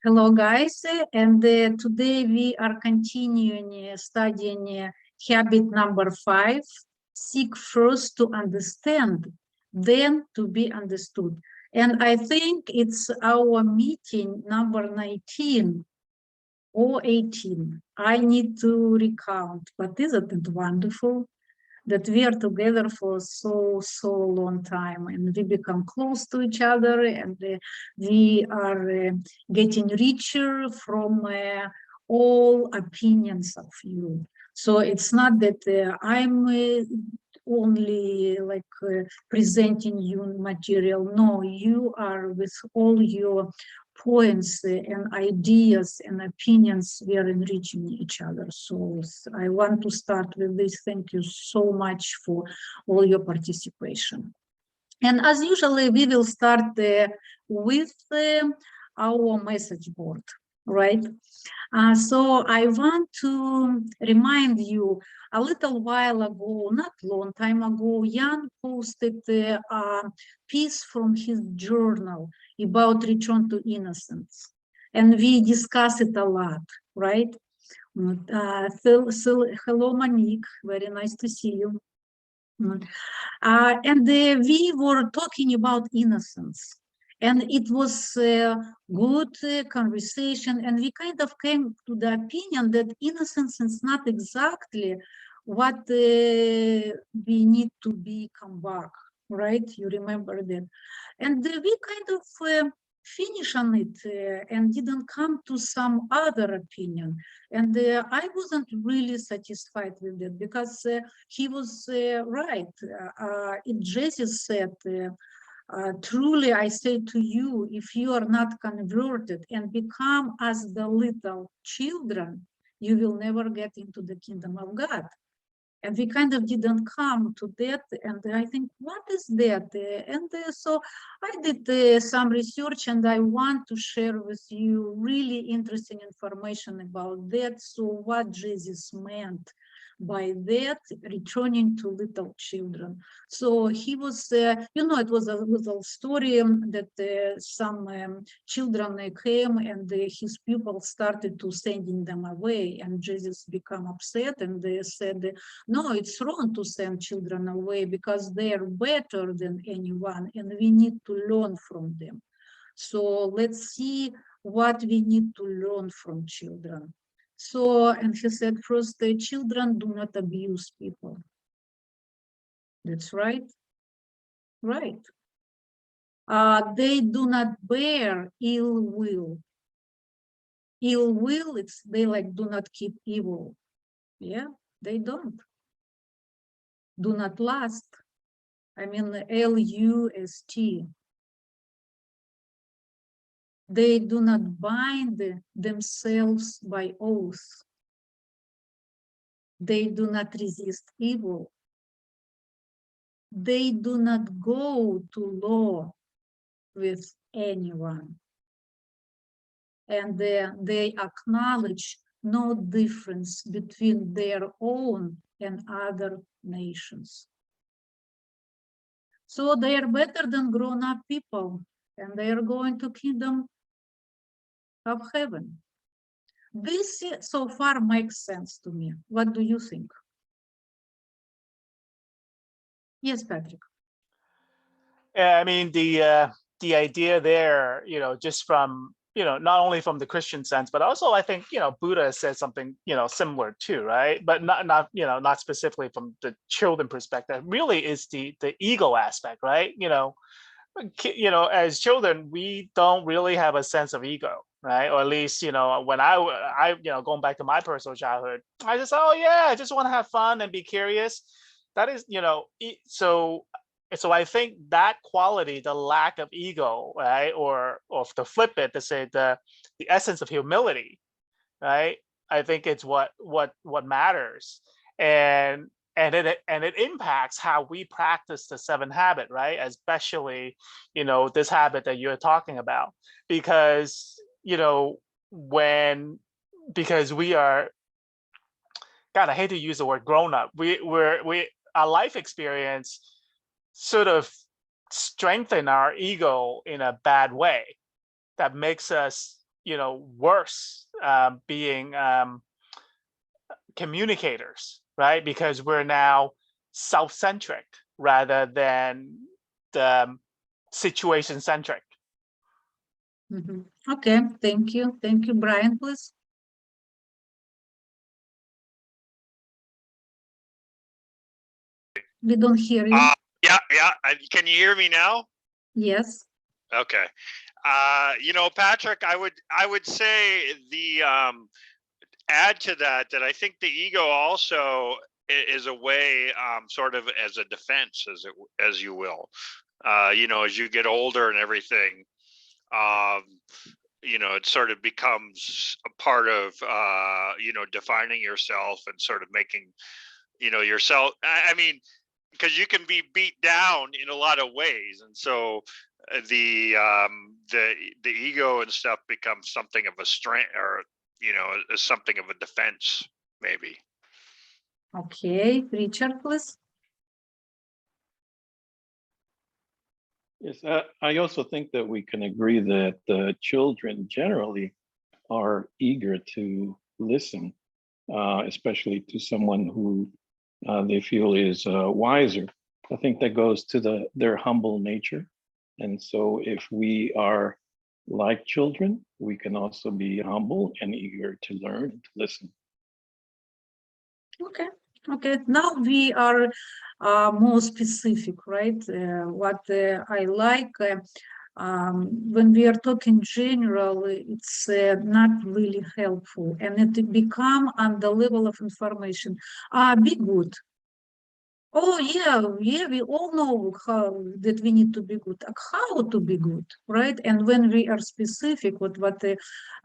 Hello, guys, and today we are continuing studying habit number 5. Seek first to understand, then to be understood. And I think it's our meeting number 19 or 18. I need to recount, but isn't it wonderful that we are together for so long time, and we become close to each other, and we are getting richer from all opinions of you. So it's not that I'm only like presenting you material. No, you are with all your points and ideas and opinions, we are enriching each other. So I want to start with this. Thank you so much for all your participation. And as usually, we will start with our message board, right? So I want to remind you, a little while ago, not long time ago, Jan posted a piece from his journal about return to innocence. And we discussed it a lot, right? Hello, Monique, very nice to see you. And we were talking about innocence. And it was a good conversation. And we kind of came to the opinion that innocence is not exactly what we need to become back, right? You remember that. And we kind of finish on it and didn't come to some other opinion. And I wasn't really satisfied with it because he was right. Jesus said, truly I say to you, if you are not converted and become as the little children, you will never get into the kingdom of God. And we kind of didn't come to that. And I think, what is that? And so I did some research, and I want to share with you really interesting information about that. So what Jesus meant by that, returning to little children. So he was, it was a little story that some children came, and his pupils started to sending them away, and Jesus became upset, and they said, no, it's wrong to send children away because they are better than anyone, and we need to learn from them. So let's see what we need to learn from children. So, and he said, first, the children do not abuse people. That's right. Right. They do not bear ill will. Ill will, it's they like do not keep evil. Yeah, they don't. Do not lust. I mean, L-U-S-T. They do not bind themselves by oath. They do not resist evil. They do not go to law with anyone. And they acknowledge no difference between their own and other nations. So they are better than grown-up people, and they are going to kingdom of heaven. This so far makes sense to me. What do you think? Yes, Patrick. Yeah, I mean the idea there, just from not only from the Christian sense, but also I think Buddha said something similar too, right? But not specifically from the children perspective. Really, is the ego aspect, right? As children, we don't really have a sense of ego, right? Or at least when I going back to my personal childhood, I just oh yeah, I just want to have fun and be curious. That is so I think that quality, the lack of ego, right, or to flip it to say the essence of humility, right? I think it's what matters, and it impacts how we practice the seventh habit, right? Especially, this habit that you're talking about, because when because we are, God, I hate to use the word grown up. We our life experience sort of strengthen our ego in a bad way that makes us worse being communicators, right? Because we're now self-centric rather than the situation-centric. Mhm. Okay, thank you. Thank you, Brian, please. We don't hear you. Yeah. Can you hear me now? Yes. Okay. Patrick, I would say the add to that I think the ego also is a way, sort of as a defense, as you will. As you get older and everything, it sort of becomes a part of defining yourself and sort of making yourself. I mean, because you can be beat down in a lot of ways, and so the ego and stuff becomes something of a strength, or something of a defense, maybe. Okay, Richard, please. Yes, I also think that we can agree that children generally are eager to listen, especially to someone who they feel is wiser. I think that goes to their humble nature. And so if we are like children, we can also be humble and eager to learn and to listen. Okay. Now we are more specific, right? What I like when we are talking general, it's not really helpful, and it become on the level of information. Be good. Oh yeah, we all know how that we need to be good. How to be good, right? And when we are specific with what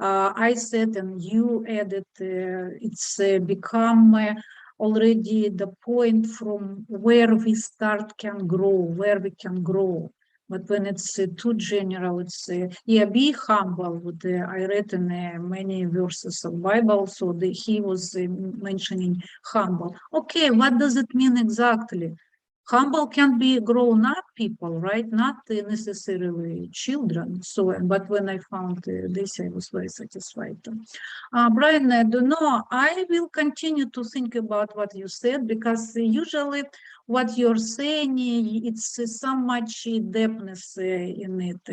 I said and you added, it's become already the point from where we start can grow, where we can grow. But when it's too general, it's be humble. With I read in many verses of Bible, so he was mentioning humble. Okay, what does it mean exactly? Humble can be grown-up people, right? Not necessarily children. So, but when I found this, I was very satisfied. Brian, I don't know. I will continue to think about what you said, because usually what you're saying, it's so much depthness in it.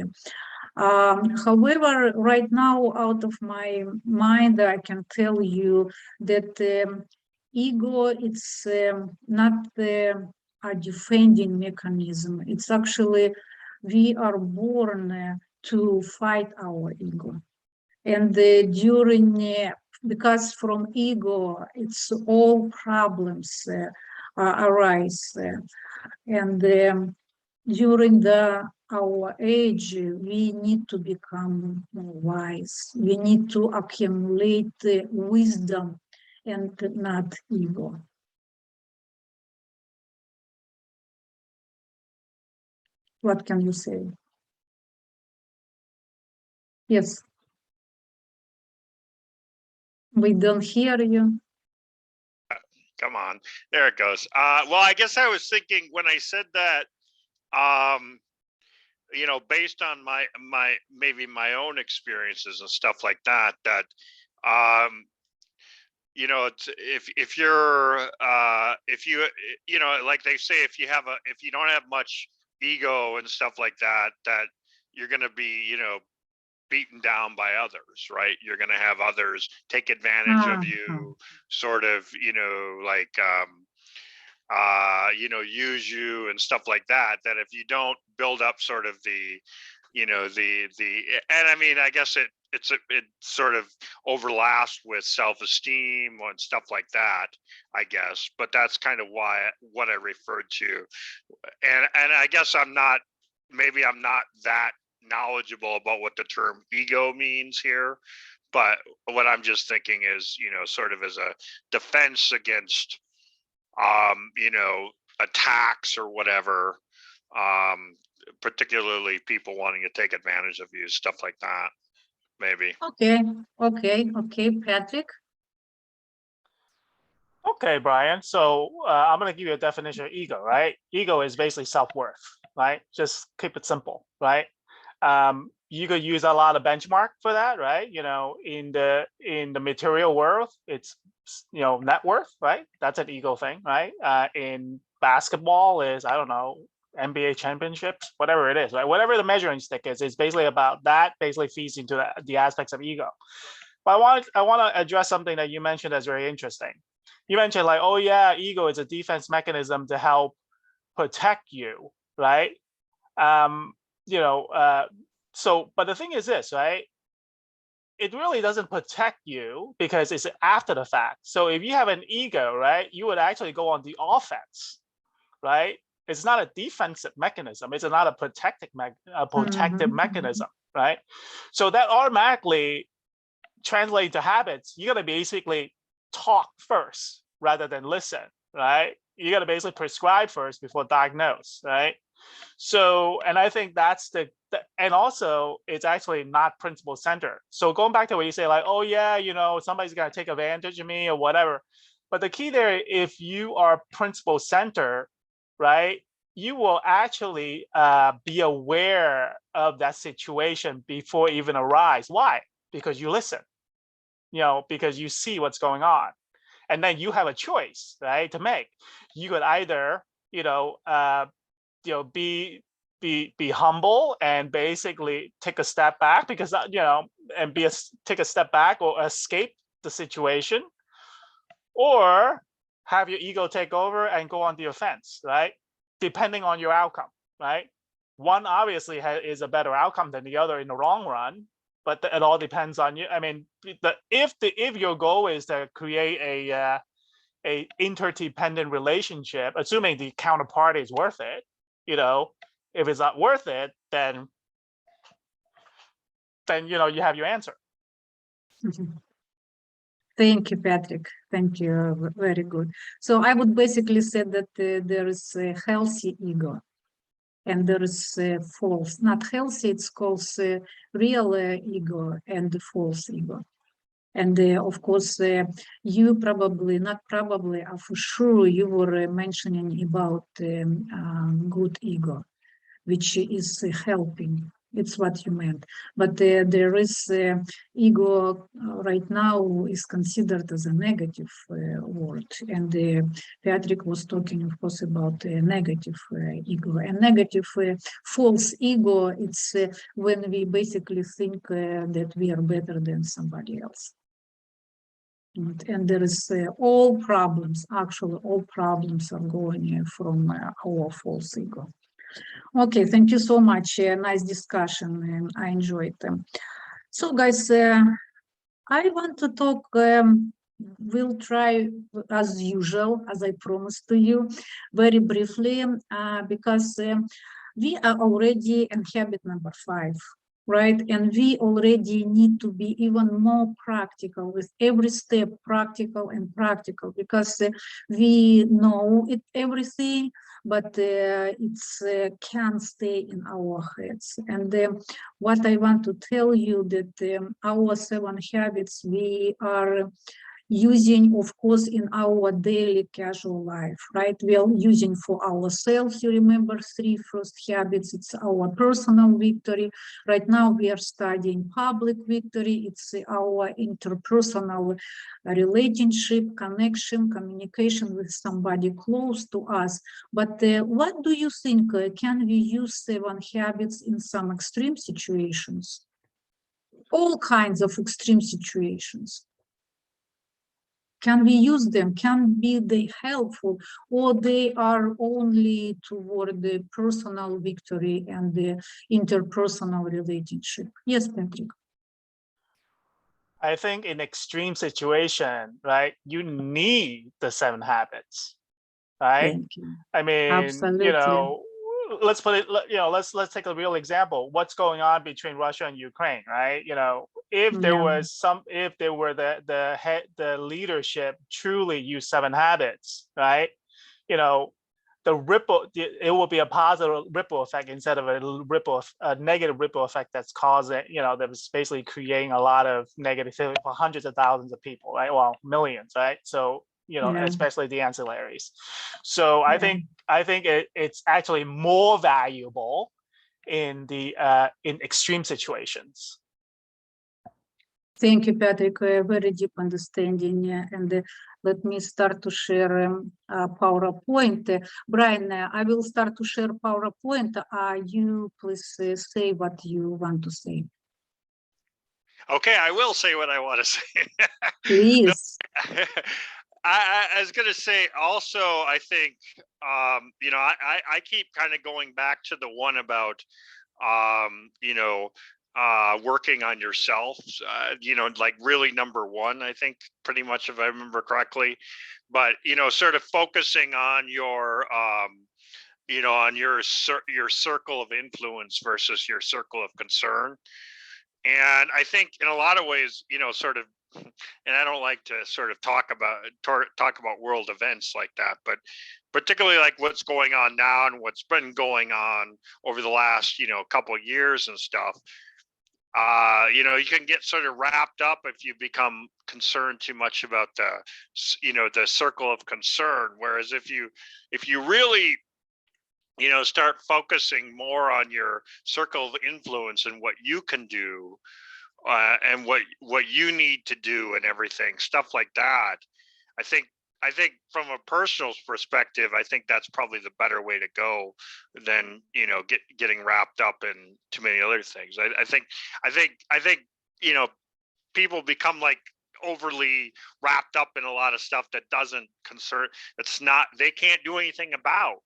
However, right now, out of my mind, I can tell you that ego, it's not a defending mechanism. It's actually, we are born to fight our ego. And because from ego, it's all problems arise. And during our age, we need to become more wise. We need to accumulate wisdom and not ego. What can you say? Yes. We don't hear you. Come on, there it goes. Well, I guess I was thinking when I said that, based on maybe my own experiences and stuff like that, if you're if you like they say, if you don't have much ego and stuff like that, that you're going to be beaten down by others, right? You're going to have others take advantage of you, sort of, like use you and stuff like that. That if you don't build up sort of and I mean, I guess it sort of overlaps with self-esteem and stuff like that, I guess. But that's kind of what I referred to, and I guess maybe I'm not that knowledgeable about what the term ego means here, but what I'm just thinking is, sort of as a defense against attacks or whatever, particularly people wanting to take advantage of you, stuff like that, maybe. Okay, Patrick. Okay, Brian. So I'm going to give you a definition of ego, right? Ego is basically self-worth, right? Just keep it simple, right? you could use a lot of benchmark for that, right? You know, in the material world, it's, you know, net worth, right? That's an ego thing, right? In basketball is, I don't know, NBA championships, whatever it is, right? Whatever the measuring stick is, it's basically about that. Basically feeds into the aspects of ego. But I want to address something that you mentioned that's very interesting. You mentioned like, oh yeah, ego is a defense mechanism to help protect you, right? You know, so, but the thing is this, right? It really doesn't protect you because it's after the fact. So if you have an ego, right, you would actually go on the offense, right? It's not a defensive mechanism. It's not a protective mechanism, right? So that automatically translates to habits. You got to basically talk first rather than listen, right? You got to basically prescribe first before diagnose, right? So, and I think that's and also it's actually not principle centered. So going back to what you say, like, oh yeah, you know, somebody's gonna take advantage of me or whatever. But the key there, if you are principle centered, right, you will actually be aware of that situation before it even arise. Why? Because you listen, you know, because you see what's going on. And then you have a choice, right, to make. You could either, you know, be humble and basically take a step back because, you know, and take a step back or escape the situation, or have your ego take over and go on the offense, right? Depending on your outcome, right? One obviously is a better outcome than the other in the long run, but it all depends on you. I mean, if your goal is to create a interdependent relationship, assuming the counterparty is worth it, you know, if it's not worth it, then you know, you have your answer. Thank you, Patrick. Thank you. Very good. So I would basically say that there is a healthy ego and there is false, not healthy, it's called real ego and false ego. And of course, you probably, not probably, for sure, you were mentioning about good ego, which is helping. It's what you meant. But there is ego right now is considered as a negative word. And Patrick was talking, of course, about negative ego. And negative false ego, it's when we basically think that we are better than somebody else. And there is all problems, actually all problems are going from our false ego. Okay, thank you so much. Nice discussion, and I enjoyed them. So, guys, I want to talk. We'll try, as usual, as I promised to you, very briefly, because we are already in habit number 5. Right, and we already need to be even more practical with every step, practical, because we know it everything, but it's can stay in our heads. And what I want to tell you that our 7 habits we are using, of course, in our daily casual life, right? We are using for ourselves. You remember 3 first habits. It's our personal victory. Right now we are studying public victory. It's our interpersonal relationship, connection, communication with somebody close to us. But what do you think? Can we use 7 habits in some extreme situations? All kinds of extreme situations. Can we use them? Can be they helpful, or they are only toward the personal victory and the interpersonal relationship? Yes, Patrick. I think in extreme situation, right, you need the 7 habits, right? Thank you. I mean, Absolutely. you know, let's put it, you know, let's take a real example. What's going on between Russia and Ukraine, right? You know, if there was if there were the leadership truly use 7 habits, right? You know, it will be a positive ripple effect instead of a negative ripple effect that's causing, you know, that was basically creating a lot of negativity for hundreds of thousands of people, right? Well, millions, right? So, you know, especially the ancillaries. So I think it's actually more valuable in extreme situations. Thank you, Patrick. A very deep understanding. And let me start to share PowerPoint. Brian, I will start to share PowerPoint. You please say what you want to say. Okay, I will say what I want to say. Please. I was going to say also, I think, you know, I keep kind of going back to the one about, you know, working on yourself, you know, like really number one, I think pretty much, if I remember correctly, but, you know, sort of focusing on your, you know, on your circle of influence versus your circle of concern. And I think in a lot of ways, you know, sort of, and I don't like to sort of talk about world events like that, but particularly like what's going on now and what's been going on over the last, you know, couple of years and stuff. You know, you can get sort of wrapped up if you become concerned too much about the, you know, the circle of concern. Whereas if you really, you know, start focusing more on your circle of influence and what you can do, and what you need to do and everything, stuff like that. I think from a personal perspective, I think that's probably the better way to go than, you know, getting wrapped up in too many other things. I think, you know, people become like overly wrapped up in a lot of stuff that doesn't concern, they can't do anything about.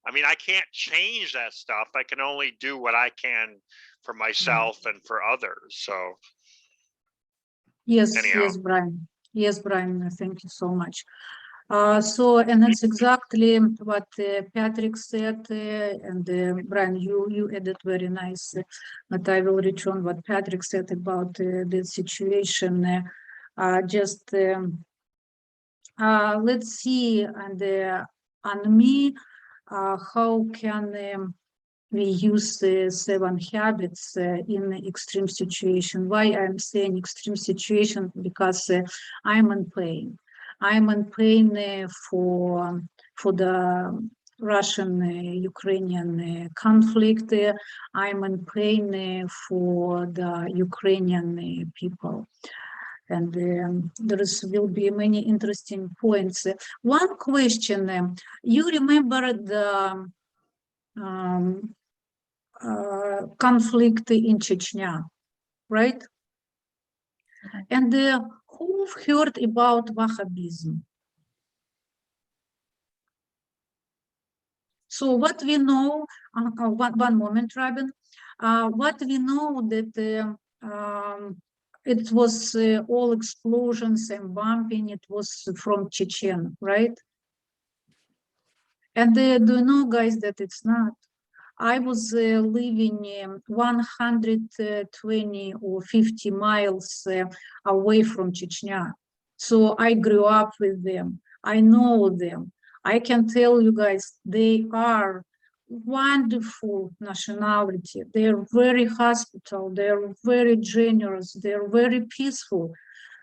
I mean, I can't change that stuff. I can only do what I can for myself and for others. So Yes, anyhow. yes, Brian. Yes, Brian, thank you so much. And that's exactly what Patrick said, and Brian, you added very nice, but I will return what Patrick said about the situation. Let's see, and on me, how can we use the 7 habits in extreme situation. Why I'm saying extreme situation? Because I'm in pain. I'm in pain for the Russian-Ukrainian conflict. I'm in pain for the Ukrainian people. And there will be many interesting points. One question, you remember the conflict in Chechnya, right? And who heard about Wahhabism? So what we know, one moment, Rabin, what we know that it was all explosions and bombing, it was from Chechen, right? And do you know, guys, that it's not? I was living 120 or 50 miles away from Chechnya. So I grew up with them. I know them. I can tell you guys, they are wonderful nationality. They're very hospitable. They're very generous. They're very peaceful.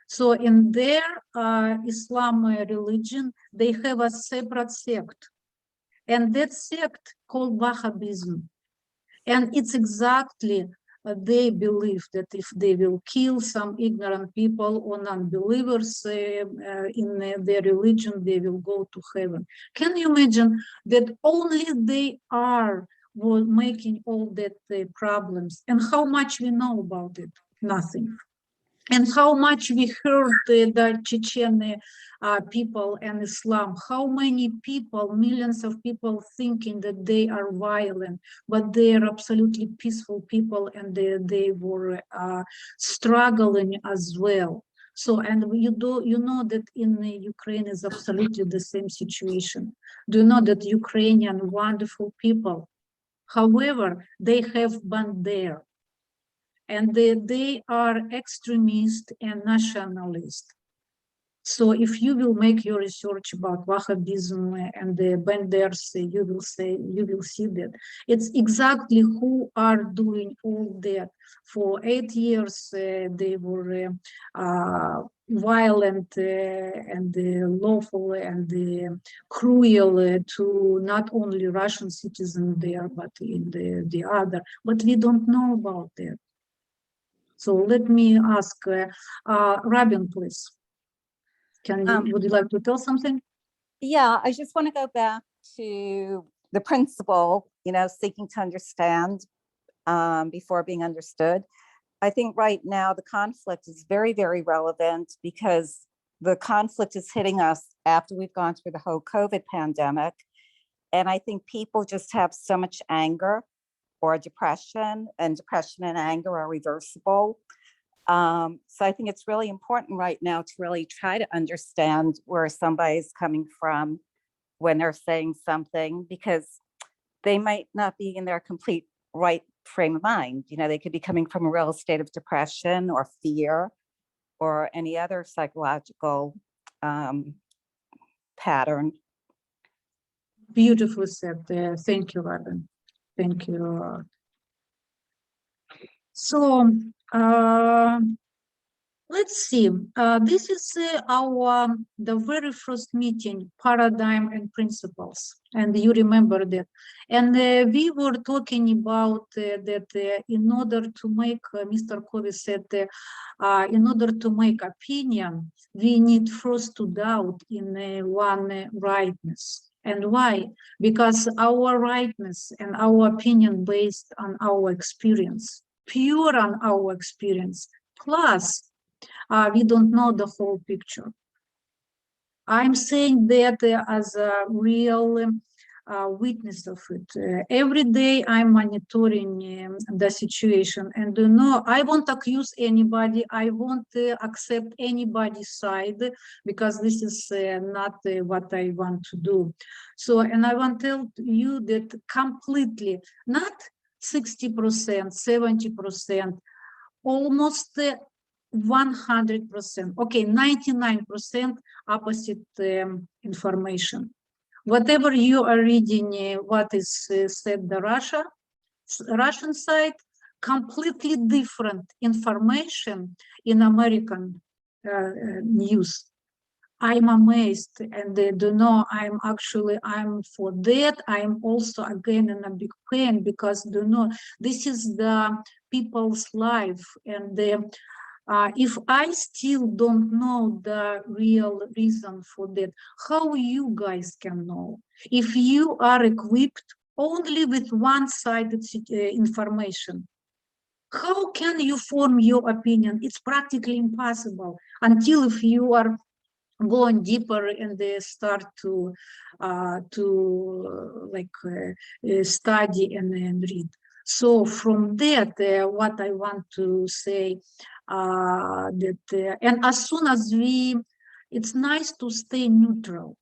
So in their Islam religion, they have a separate sect. And that sect called Wahhabism. And it's exactly, they believe that if they will kill some ignorant people or non-believers in their religion, they will go to heaven. Can you imagine that only they are making all that problems? And how much we know about it? Nothing. And how much we heard the Chechen people and Islam, how many people, millions of people thinking that they are violent, but they are absolutely peaceful people, and they were struggling as well. So, and you know that in Ukraine is absolutely the same situation. Do you know that Ukrainian wonderful people, however, they have been there. And they are extremist and nationalist. So if you will make your research about Wahhabism and the Banders, you will see that it's exactly who are doing all that. For 8 years, they were violent and lawful and cruel to not only Russian citizens there, but in the other. But we don't know about that. So let me ask Rabin, please. Would you like to tell something? Yeah, I just want to go back to the principle, seeking to understand before being understood. I think right now the conflict is very, very relevant because the conflict is hitting us after we've gone through the whole COVID pandemic. And I think people just have so much anger or depression, and depression and anger are reversible. So I think it's really important right now to really try to understand where somebody's coming from when they're saying something, because they might not be in their complete right frame of mind. They could be coming from a real state of depression or fear or any other psychological pattern. Beautifully said. Thank you, Rabin. Thank you. So let's see. This is the very first meeting, paradigm and principles, and you remember that. And we were talking about that in order to make, Mr. Covey said, in order to make opinion, we need first to doubt in one rightness. And why? Because our rightness and our opinion based on our experience, pure on our experience, plus we don't know the whole picture. I'm saying that as a real witness of it. Every day I'm monitoring the situation, and I won't accuse anybody. I won't accept anybody's side, because this is not what I want to do. So, and I want to tell you that completely, not 60%, 70%, almost 100%, okay, 99% opposite information. Whatever you are reading, what is said the Russian side, completely different information in American news. I'm amazed, and I'm for that. I'm also again in a big pain, because this is the people's life, and if I still don't know the real reason for that, how you guys can know? If you are equipped only with one-sided information, how can you form your opinion? It's practically impossible until if you are going deeper and they start to study and read. So from that, what I want to say, and as soon as it's nice to stay neutral.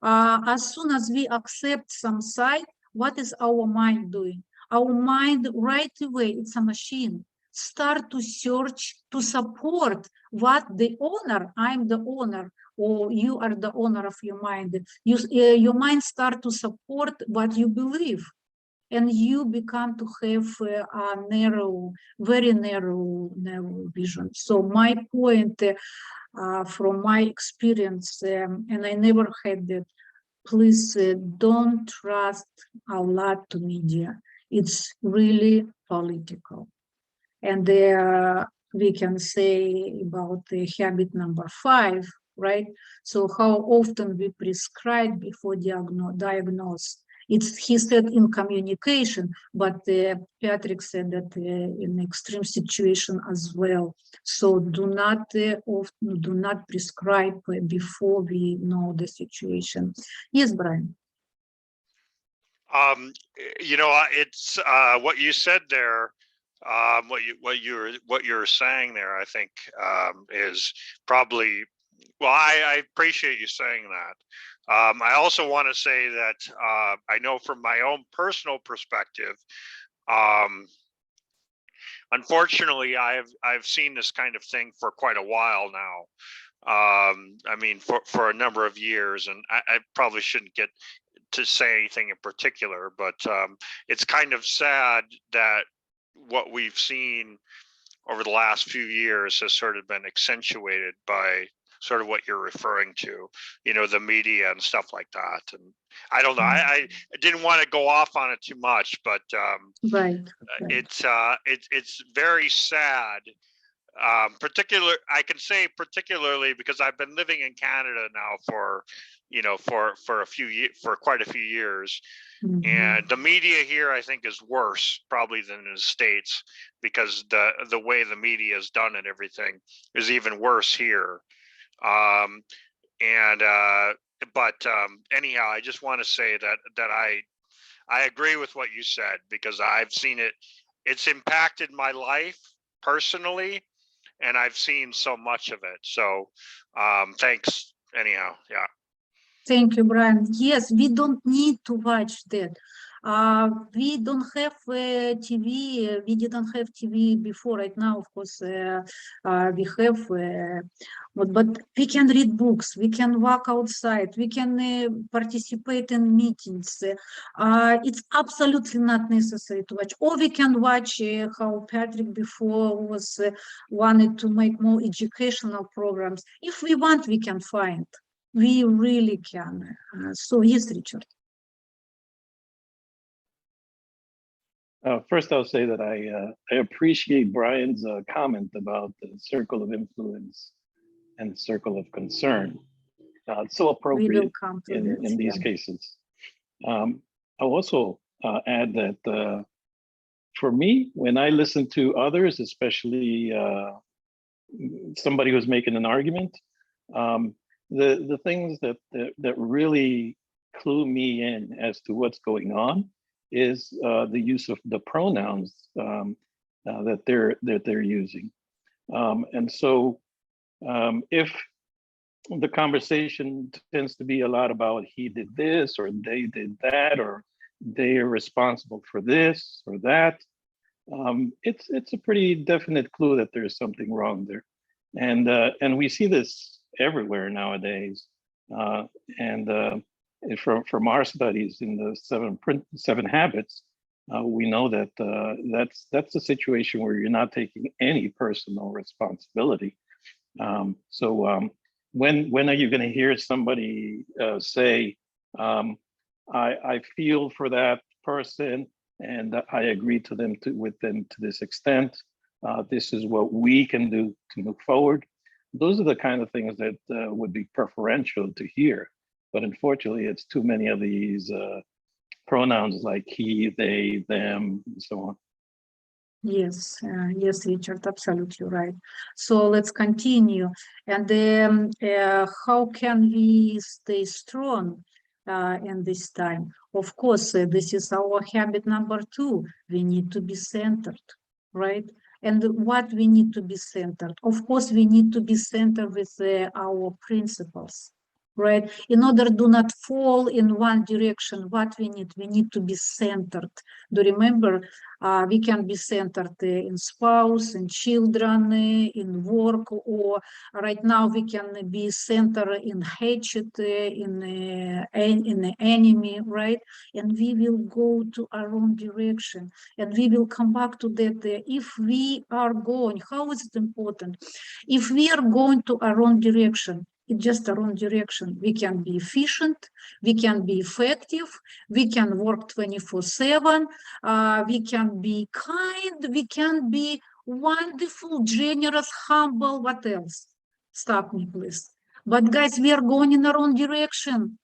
As soon as we accept some side, what is our mind doing? Our mind right away, it's a machine, start to search to support what the owner, I'm the owner, or you are the owner of your mind. Your mind start to support what you believe, and you become to have a narrow, very narrow vision. So my point from my experience, and I never had that, please don't trust a lot to media. It's really political. And we can say about the habit number 5, right? So how often we prescribe before diagnose. He said in communication, but Patrick said that in extreme situation as well. So do not prescribe before we know the situation. Yes, Brian. It's what you said there. What you're saying there, I think, is probably, well, I appreciate you saying that. I also want to say that I know from my own personal perspective, unfortunately, I've seen this kind of thing for quite a while now. I mean, for a number of years, and I probably shouldn't get to say anything in particular, but it's kind of sad that what we've seen over the last few years has sort of been accentuated by sort of what you're referring to, you know, the media and stuff like that. And I don't know, I didn't want to go off on it too much, but Right. it's very sad. I can say particularly because I've been living in Canada now for, you know, for quite a few years. Mhm. And the media here, I think, is worse probably than in the States, because the way the media is done and everything is even worse here. Anyhow, I just want to say that I agree with what you said, because I've seen it. It's impacted my life personally, and I've seen so much of it. So thanks anyhow. Yeah. Thank you, Brian. Yes, we don't need to watch that. We don't have TV. We didn't have TV before. Right now, of course, we have. But we can read books. We can walk outside. We can participate in meetings. It's absolutely not necessary to watch. Or we can watch how Patrick before was wanted to make more educational programs. If we want, we can find. We really can. So yes, Richard. First, I'll say that I appreciate Brian's comment about the circle of influence and circle of concern. It's so We will appropriate come to in that. these Yeah. cases. I'll also add that for me, when I listen to others, especially somebody who's making an argument, the things that really clue me in as to what's going on is the use of the pronouns that they're using, and so if the conversation tends to be a lot about he did this or they did that or they are responsible for this or that, it's a pretty definite clue that there's something wrong there, and we see this everywhere nowadays, and from our studies in the seven habits, we know that that's a situation where you're not taking any personal responsibility. When are you going to hear somebody say, I feel for that person and I agree with them to this extent. This is what we can do to move forward. Those are the kind of things that would be preferential to hear. But unfortunately, it's too many of these pronouns like he, they, them, and so on. Yes, yes, Richard, absolutely right. So let's continue. And how can we stay strong in this time? Of course, this is our habit number 2. We need to be centered, right? And what we need to be centered? Of course, we need to be centered with our principles, right? In order do not fall in one direction, what we need to be centered. Do remember, we can be centered in spouse, in children, in work, or right now we can be centered in hatred, in the enemy, right? And we will go to our own direction, and we will come back to that. If we are going, how is it important? If we are going to our own direction, it's just our own direction. We can be efficient, we can be effective, we can work 24/7, we can be kind, we can be wonderful, generous, humble, what else? Stop me, please. But guys, we are going in our own direction.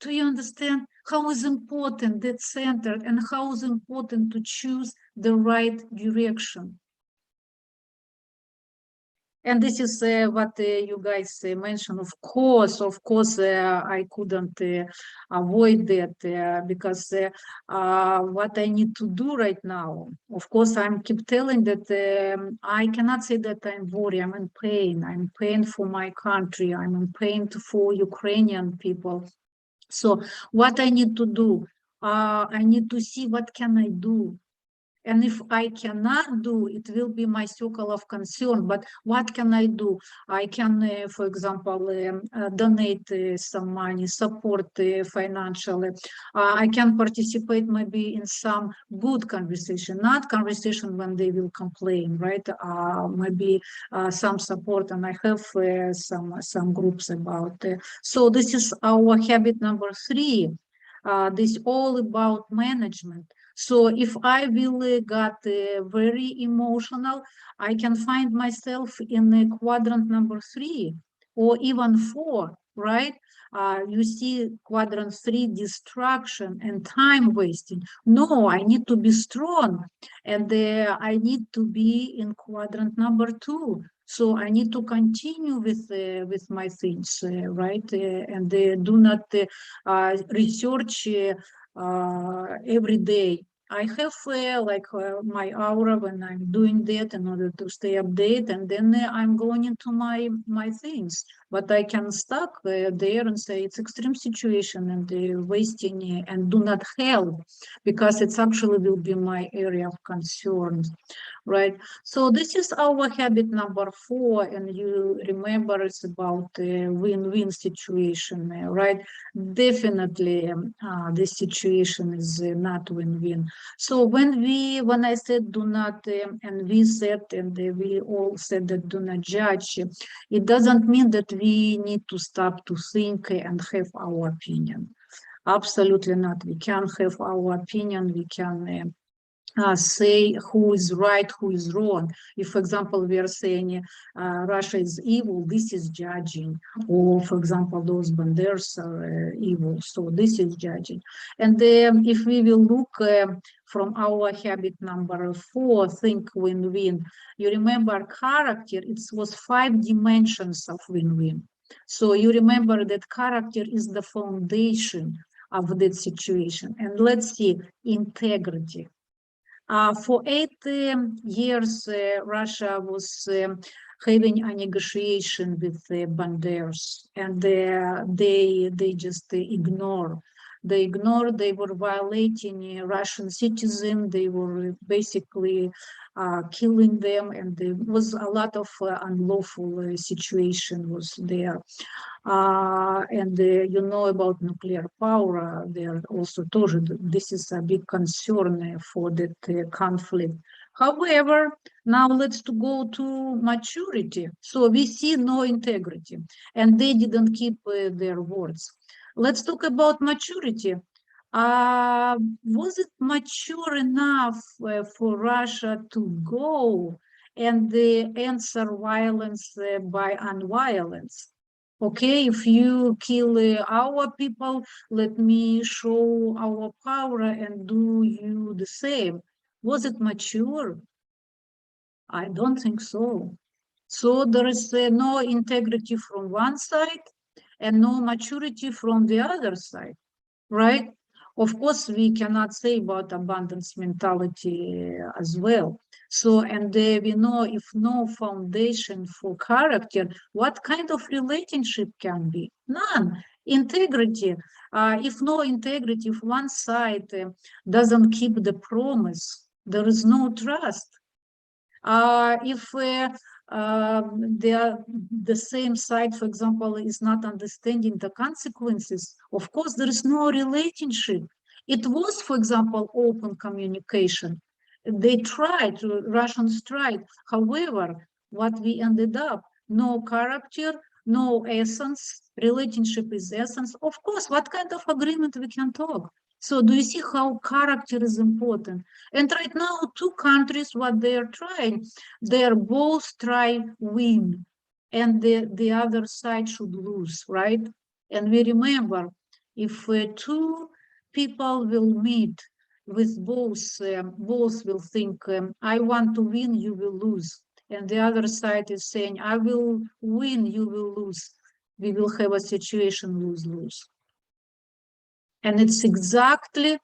Do you understand how is important that center and how is important to choose the right direction? And this is what you guys mentioned. Of course, I couldn't avoid that because what I need to do right now, of course, I'm keep telling that I cannot say that I'm worried. I'm in pain. I'm in pain for my country. I'm in pain for Ukrainian people. So what I need to do, I need to see what can I do. And if I cannot do, it will be my circle of concern. But what can I do? I can, for example, donate some money, support financially. I can participate maybe in some good conversation, not conversation when they will complain, right? Maybe some support, and I have some groups about. So this is our habit number 3. This all about management. So if I will get very emotional, I can find myself in quadrant number 3 or even 4, right? You see quadrant 3, distraction and time wasting. No, I need to be strong, and I need to be in quadrant number 2. So I need to continue with my things, right? And do not research every day. I have my aura when I'm doing that in order to stay updated, and then I'm going into my things. But I can stuck there and say it's extreme situation and wasting and do not help, because it's actually will be my area of concern, right? So this is our habit number 4, and you remember it's about a win-win situation, right? Definitely, this situation is not win-win. So when I said do not, and we said, and we all said that do not judge, it doesn't mean that we need to stop to think and have our opinion. Absolutely not. We can have our opinion. We can say who is right, who is wrong. If, for example, we are saying Russia is evil, this is judging. Or, for example, those Banderas are evil, so this is judging. And if we will look from our habit number 4, think win-win. You remember character, it was 5 dimensions of win-win. So you remember that character is the foundation of that situation. And let's see, integrity. For 8 years, Russia was having a negotiation with the Banderas, and they just ignore. They ignored, they were violating Russian citizens, they were basically killing them, and there was a lot of unlawful situation was there. And you know about nuclear power, there also this is a big concern for that conflict. However, now let's go to maturity. So we see no integrity, and they didn't keep their words. Let's talk about maturity. Was it mature enough for Russia to go and answer violence by unviolence? Okay, if you kill our people, let me show our power and do you the same. Was it mature? I don't think so. So there is no integrity from one side and no maturity from the other side, right? Of course, we cannot say about abundance mentality as well. So, and we know if no foundation for character, what kind of relationship can be? None. Integrity. If no integrity, if one side doesn't keep the promise, there is no trust. If the same side, for example, is not understanding the consequences, of course, there is no relationship. It was, for example, open communication. They tried, Russians tried. However, what we ended up, no character, no essence, relationship is essence. Of course, what kind of agreement we can talk? So do you see how character is important? And right now, 2 countries, what they are trying, they are both try win, and the other side should lose, right? And we remember, if 2 people will meet with both will think, I want to win, you will lose. And the other side is saying, I will win, you will lose. We will have a situation lose-lose. And it's exactly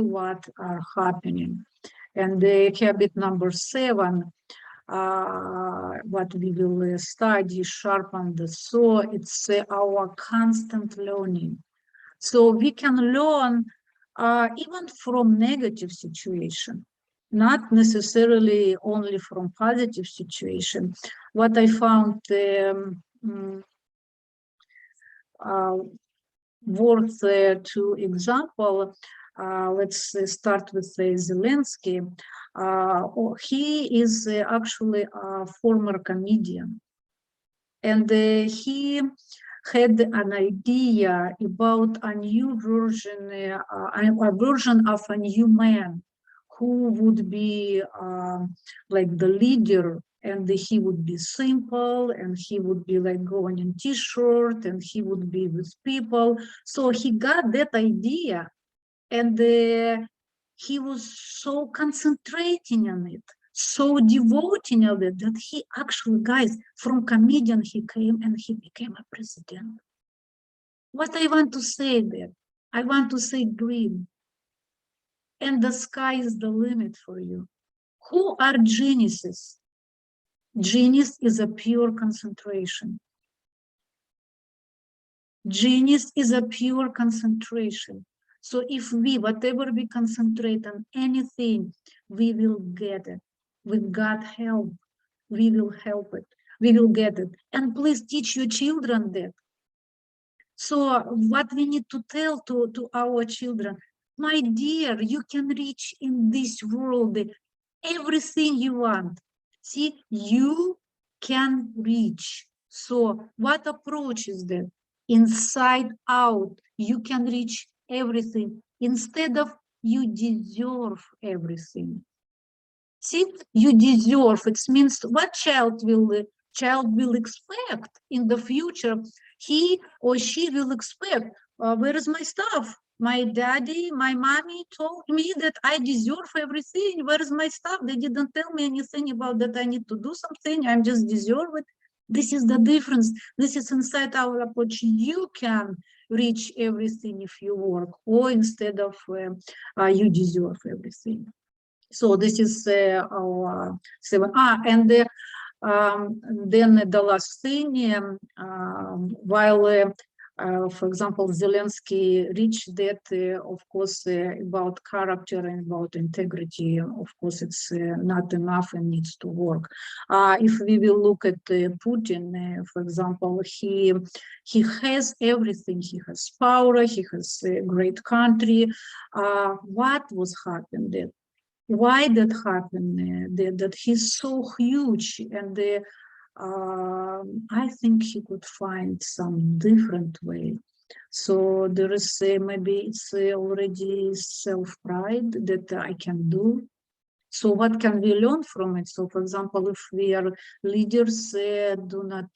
what are happening. And the habit number 7, what we will study, sharpen the saw, it's our constant learning. So we can learn even from negative situation. not necessarily only from positive situation. What I found worth to example, let's start with Zelensky. He is actually a former comedian, and he had an idea about a new version, a version of a new man who would be like the leader, and he would be simple, and he would be like going in t-shirt, and he would be with people. So he got that idea, and he was so concentrating on it, so devoting of it, that he actually, guys, from comedian he came and he became a president. What I want to say there, I want to say dream, and the sky is the limit for you. Who are geniuses? Genius is a pure concentration. Genius is a pure concentration. So if we, whatever we concentrate on anything, we will get it. With God help, we will help it. We will get it. And please teach your children that. So what we need to tell to our children, my dear, you can reach in this world everything you want. See, you can reach. So what approach is that? Inside out, you can reach everything instead of you deserve everything. See, you deserve, it means what child will expect in the future. He or she will expect, where is my stuff? My daddy, my mommy told me that I deserve everything. Where is my stuff? They didn't tell me anything about that I need to do something. I'm just deserve it. This is the difference. This is inside our approach. You can reach everything if you work, or instead of you deserve everything. So this is our 7. And then the last thing, while for example, Zelensky reached that, of course, about character and about integrity, of course, it's not enough and needs to work. If we will look at Putin, for example, he has everything. He has power, he has a great country. What was happened? Why that happened? That he's so huge, and I think he could find some different way. So there is maybe it's already self-pride that I can do. So what can we learn from it? So for example, if we are leaders, do not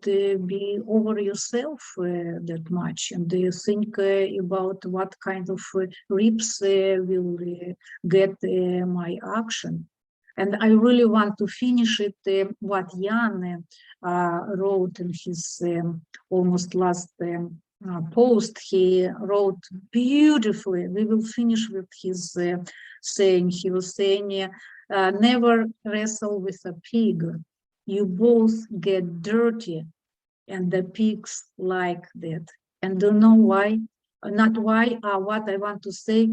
be over yourself that much, and think about what kind of reaps will get my action. And I really want to finish it, what Jan wrote in his almost last post. He wrote beautifully. We will finish with his saying. He was saying, never wrestle with a pig. You both get dirty, and the pigs like that. And don't know why, not why, what I want to say.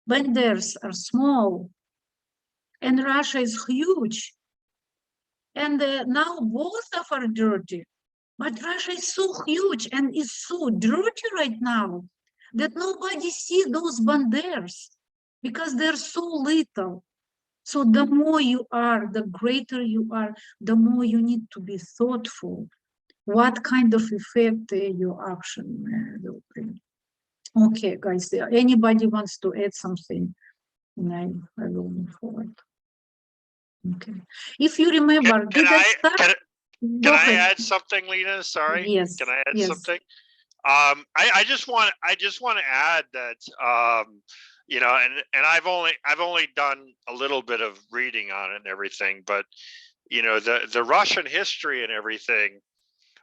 Benders are small, and Russia is huge. And now both of are dirty. But Russia is so huge and is so dirty right now that nobody sees those Banders because they're so little. So the more you are, the greater you are, the more you need to be thoughtful. What kind of effect your action will bring? Okay, guys, anybody wants to add something? I will move forward. Okay. If you remember, Can Go I ahead. add something, Lena? Sorry. Yes. Can I add yes. something? I just want to add that you know, and I've only done a little bit of reading on it and everything, but you know, the Russian history and everything,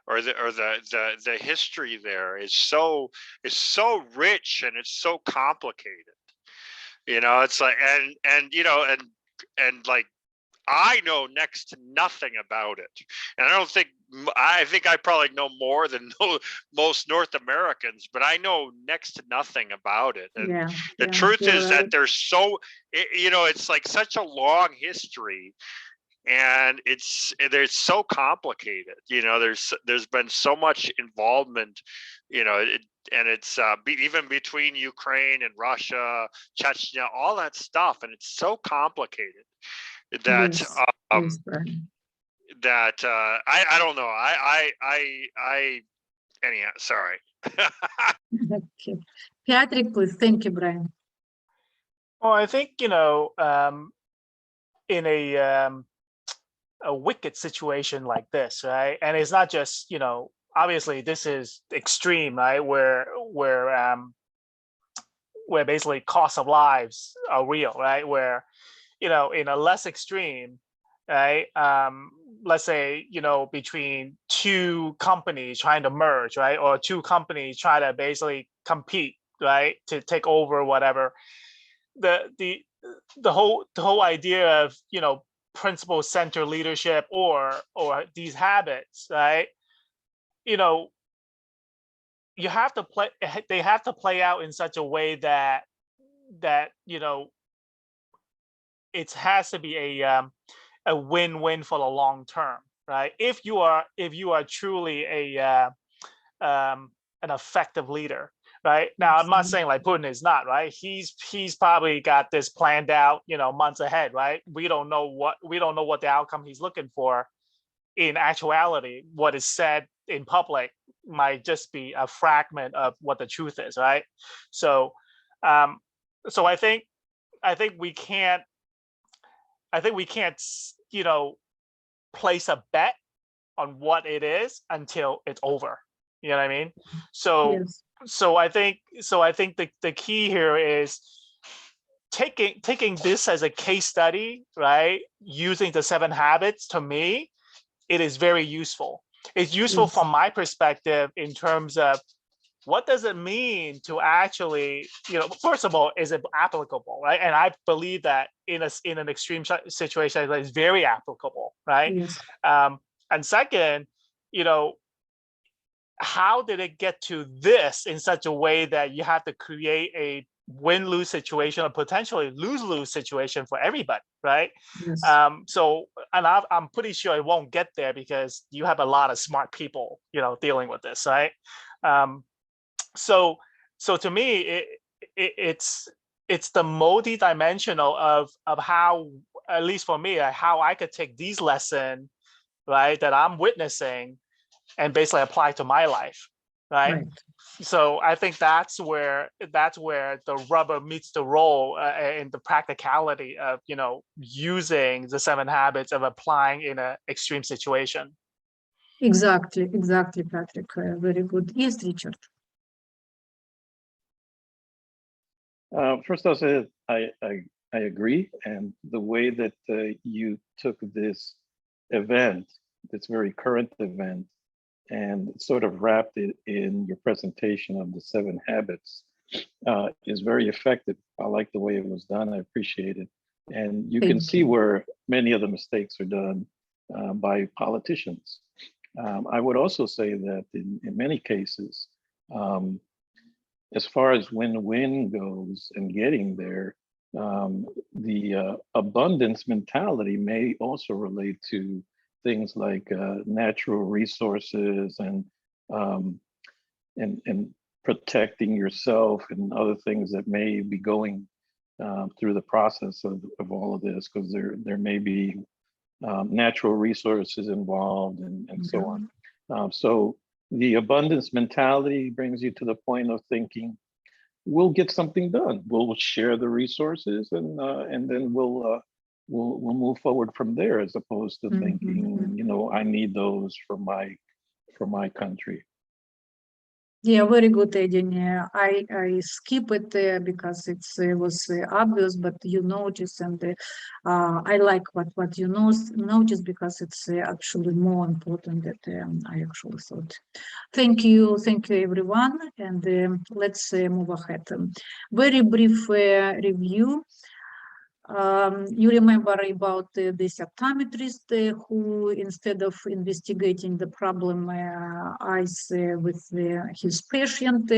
or the history there is so rich and it's so complicated. You know, it's like and you know and like I know next to nothing about it. And I think I probably know more than most North Americans, but I know next to nothing about it. And Yeah, the yeah, truth you're is right. that there's it's like such a long history, and there's so complicated. There's been so much involvement, and it's even between Ukraine and Russia, Chechnya, all that stuff, and it's so complicated that Yes, yes, Brian. I don't know. Anyhow, sorry. Okay. Patrick, please. Thank you, Brian. Well, I think, in a wicked situation like this, right? And it's not just, obviously this is extreme, right? Where basically cost of lives are real, right? Where, in a less extreme, right? Let's say, between two companies trying to merge, right? Or two companies try to basically compete, right? To take over whatever. The whole idea of, principle center leadership or these habits, right? You have to they have to play out in such a way that it has to be a win-win for the long term, right? If you are truly an effective leader, right? Now, I'm not saying like Putin is not, right? He's probably got this planned out, months ahead, right? We don't know what the outcome he's looking for. In actuality, what is said in public might just be a fragment of what the truth is, right? So, I think we can't, place a bet on what it is until it's over. You know what I mean? So, Yes. I think the key here is taking this as a case study, right? Using the 7 habits, to me, it is very useful. It's useful Yes. from my perspective in terms of what does it mean to actually, first of all, is it applicable, right? And I believe that in an extreme situation, it's very applicable, right? Yes. And second, how did it get to this in such a way that you have to create a win-lose situation or potentially lose-lose situation for everybody, right? Yes. So, and I'm pretty sure it won't get there because you have a lot of smart people, dealing with this, right? So to me, it's the multi-dimensional of how, at least for me, how I could take these lessons, right, that I'm witnessing and basically apply to my life, right? Right. So I think that's where the rubber meets the road in the practicality of, using the 7 habits of applying in an extreme situation. Exactly, Patrick. Very good. Yes, Richard. First, I'll say I agree, and the way that you took this event, this very current event, and sort of wrapped it in your presentation of the 7 habits is very effective. I like the way it was done. I appreciate it. And you can see where many of the mistakes are done by politicians. I would also say that in many cases, as far as win-win goes and getting there, the abundance mentality may also relate to things like natural resources and protecting yourself and other things that may be going through the process of all of this, because there may be natural resources involved and so on. So the abundance mentality brings you to the point of thinking, we'll get something done. We'll share the resources and then we'll move forward from there, as opposed to thinking, I need those for my country. Yeah, very good, Edin. I skip it because it was obvious, but you notice, and I like what you notice because it's actually more important than I actually thought. Thank you, everyone, and let's move ahead. Very brief review. You remember about this optometrist who, instead of investigating the problem eyes with his patient,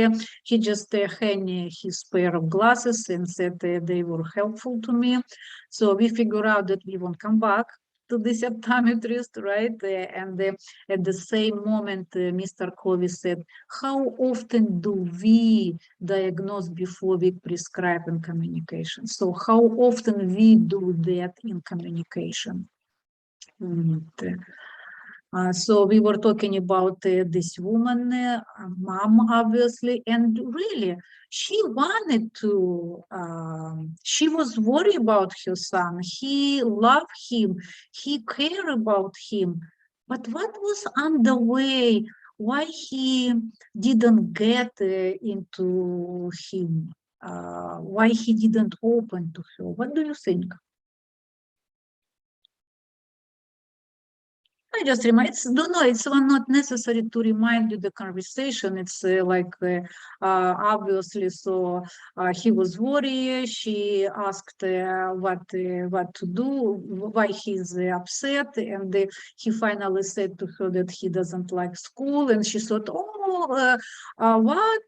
he just handed his pair of glasses and said they were helpful to me. So we figure out that we won't come back to this optometrist, right? And at the same moment, Mr. Covey said, how often do we diagnose before we prescribe in communication? So how often we do that in communication? So we were talking about this woman, mom, obviously, and really, she wanted to, she was worried about her son. He loved him, he cared about him. But what was on the way? Why he didn't get into him? Why he didn't open to her? What do you think? I just remind, it's not necessary to remind you the conversation. It's obviously, so he was worried. She asked what to do, why he's upset, and he finally said to her that he doesn't like school, and she thought, oh, what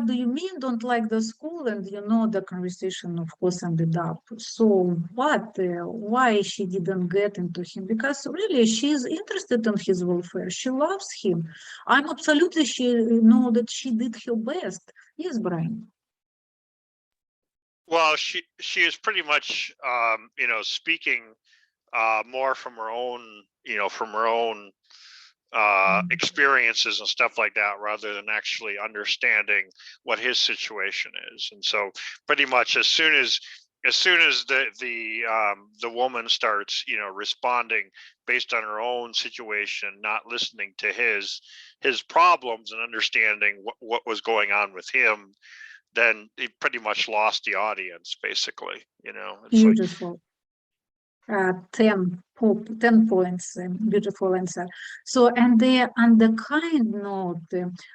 do you mean don't like the school? And the conversation, of course, ended up. So why she didn't get into him? Because really, she's interested in his welfare. She loves him. I'm absolutely she know that she did her best. Yes, Brian. Well, she is pretty much speaking more from her own experiences and stuff like that, rather than actually understanding what his situation is. And so pretty much as soon as the woman starts responding based on her own situation, not listening to his problems and understanding what was going on with him, then he pretty much lost the audience, basically. It's like, Beautiful. 10 points, beautiful answer. So, and on the kind note,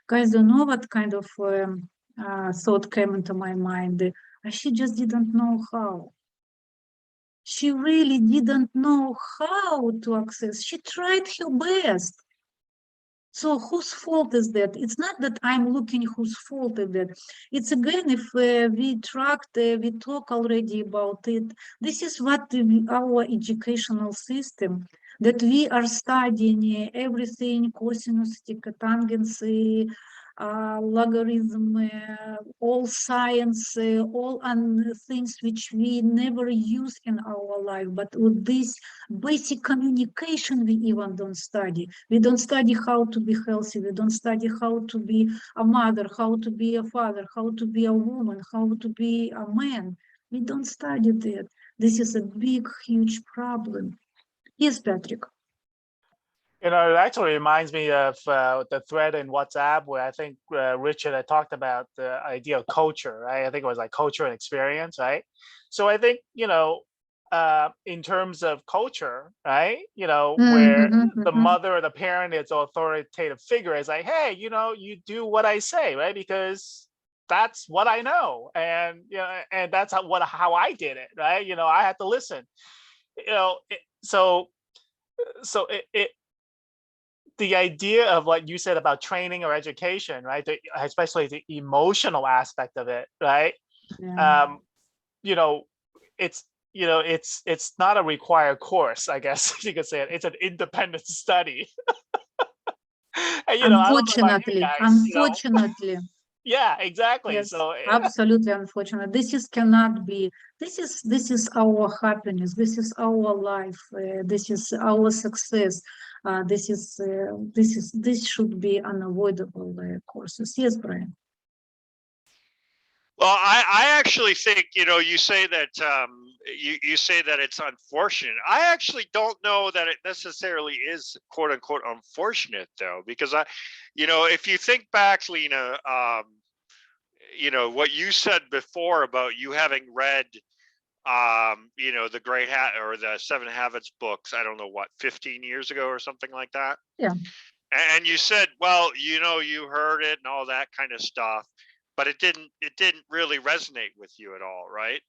guys, you know what kind of thought came into my mind? She just didn't know how. She really didn't know how to access. She tried her best. So whose fault is that? It's not that I'm looking whose fault is that. It's again, if we talk already about it. This is what our educational system, that we are studying everything, cosinus, tangents, logarithm, all science, all things which we never use in our life. But with this basic communication, we even don't study. We don't study how to be healthy. We don't study how to be a mother, how to be a father, how to be a woman, how to be a man. We don't study that. This is a big, huge problem. Yes, Patrick. It actually reminds me of the thread in WhatsApp where I think Richard had talked about the idea of culture, right? I think it was like culture and experience, right? So I think, in terms of culture, right? Where the mother or the parent is authoritative figure is like, hey, you do what I say, right? Because that's what I know. And, and that's how I did it, right? I had to listen, so the idea of what you said about training or education, right? Especially the emotional aspect of it, right? Yeah. It's not a required course, I guess you could say it. It's an independent study. And, Unfortunately, unfortunately. Yeah, exactly. Yes, So absolutely unfortunate. Cannot be. This is our happiness. This is our life. This is our success. This should be unavoidable courses. Yes, Brian. well, I actually think you say that you say that it's unfortunate. I actually don't know that it necessarily is quote unquote unfortunate, though, because if you think back, Lena, what you said before about you having read the Great Hat or the Seven Habits books, I don't know what, 15 years ago or something like that. Yeah. And you said, well, you heard it and all that kind of stuff, but it didn't really resonate with you at all, right?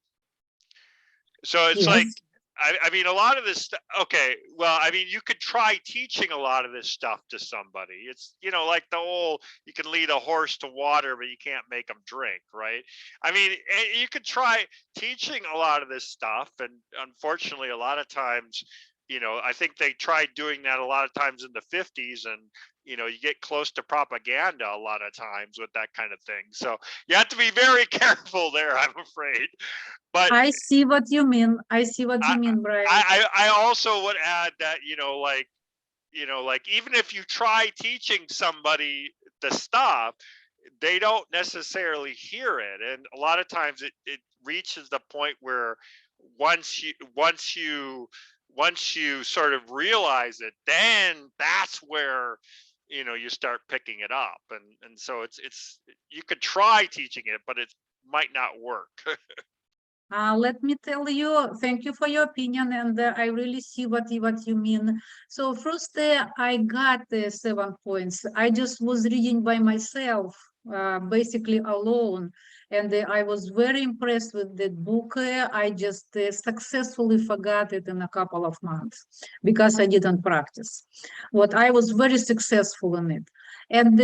So it's like, Yes. I mean, a lot of this, okay, well, I mean, you could try teaching a lot of this stuff to somebody. It's, like the whole, you can lead a horse to water, but you can't make them drink, right? I mean, you could try teaching a lot of this stuff. And unfortunately, a lot of times, I think they tried doing that a lot of times in the 50s, and, you get close to propaganda a lot of times with that kind of thing. So you have to be very careful there, I'm afraid. But I see what you mean. I see what you mean, Brian. I also would add that, like even if you try teaching somebody the stuff, they don't necessarily hear it. And a lot of times it reaches the point where once you sort of realize it, then that's where you start picking it up. And so it's you could try teaching it, but it might not work. Let me tell you, thank you for your opinion, and I really see what you mean. So first, I got 7 points. I just was reading by myself, basically alone, and I was very impressed with that book. I just successfully forgot it in a couple of months because I didn't practice. What I was very successful in it. And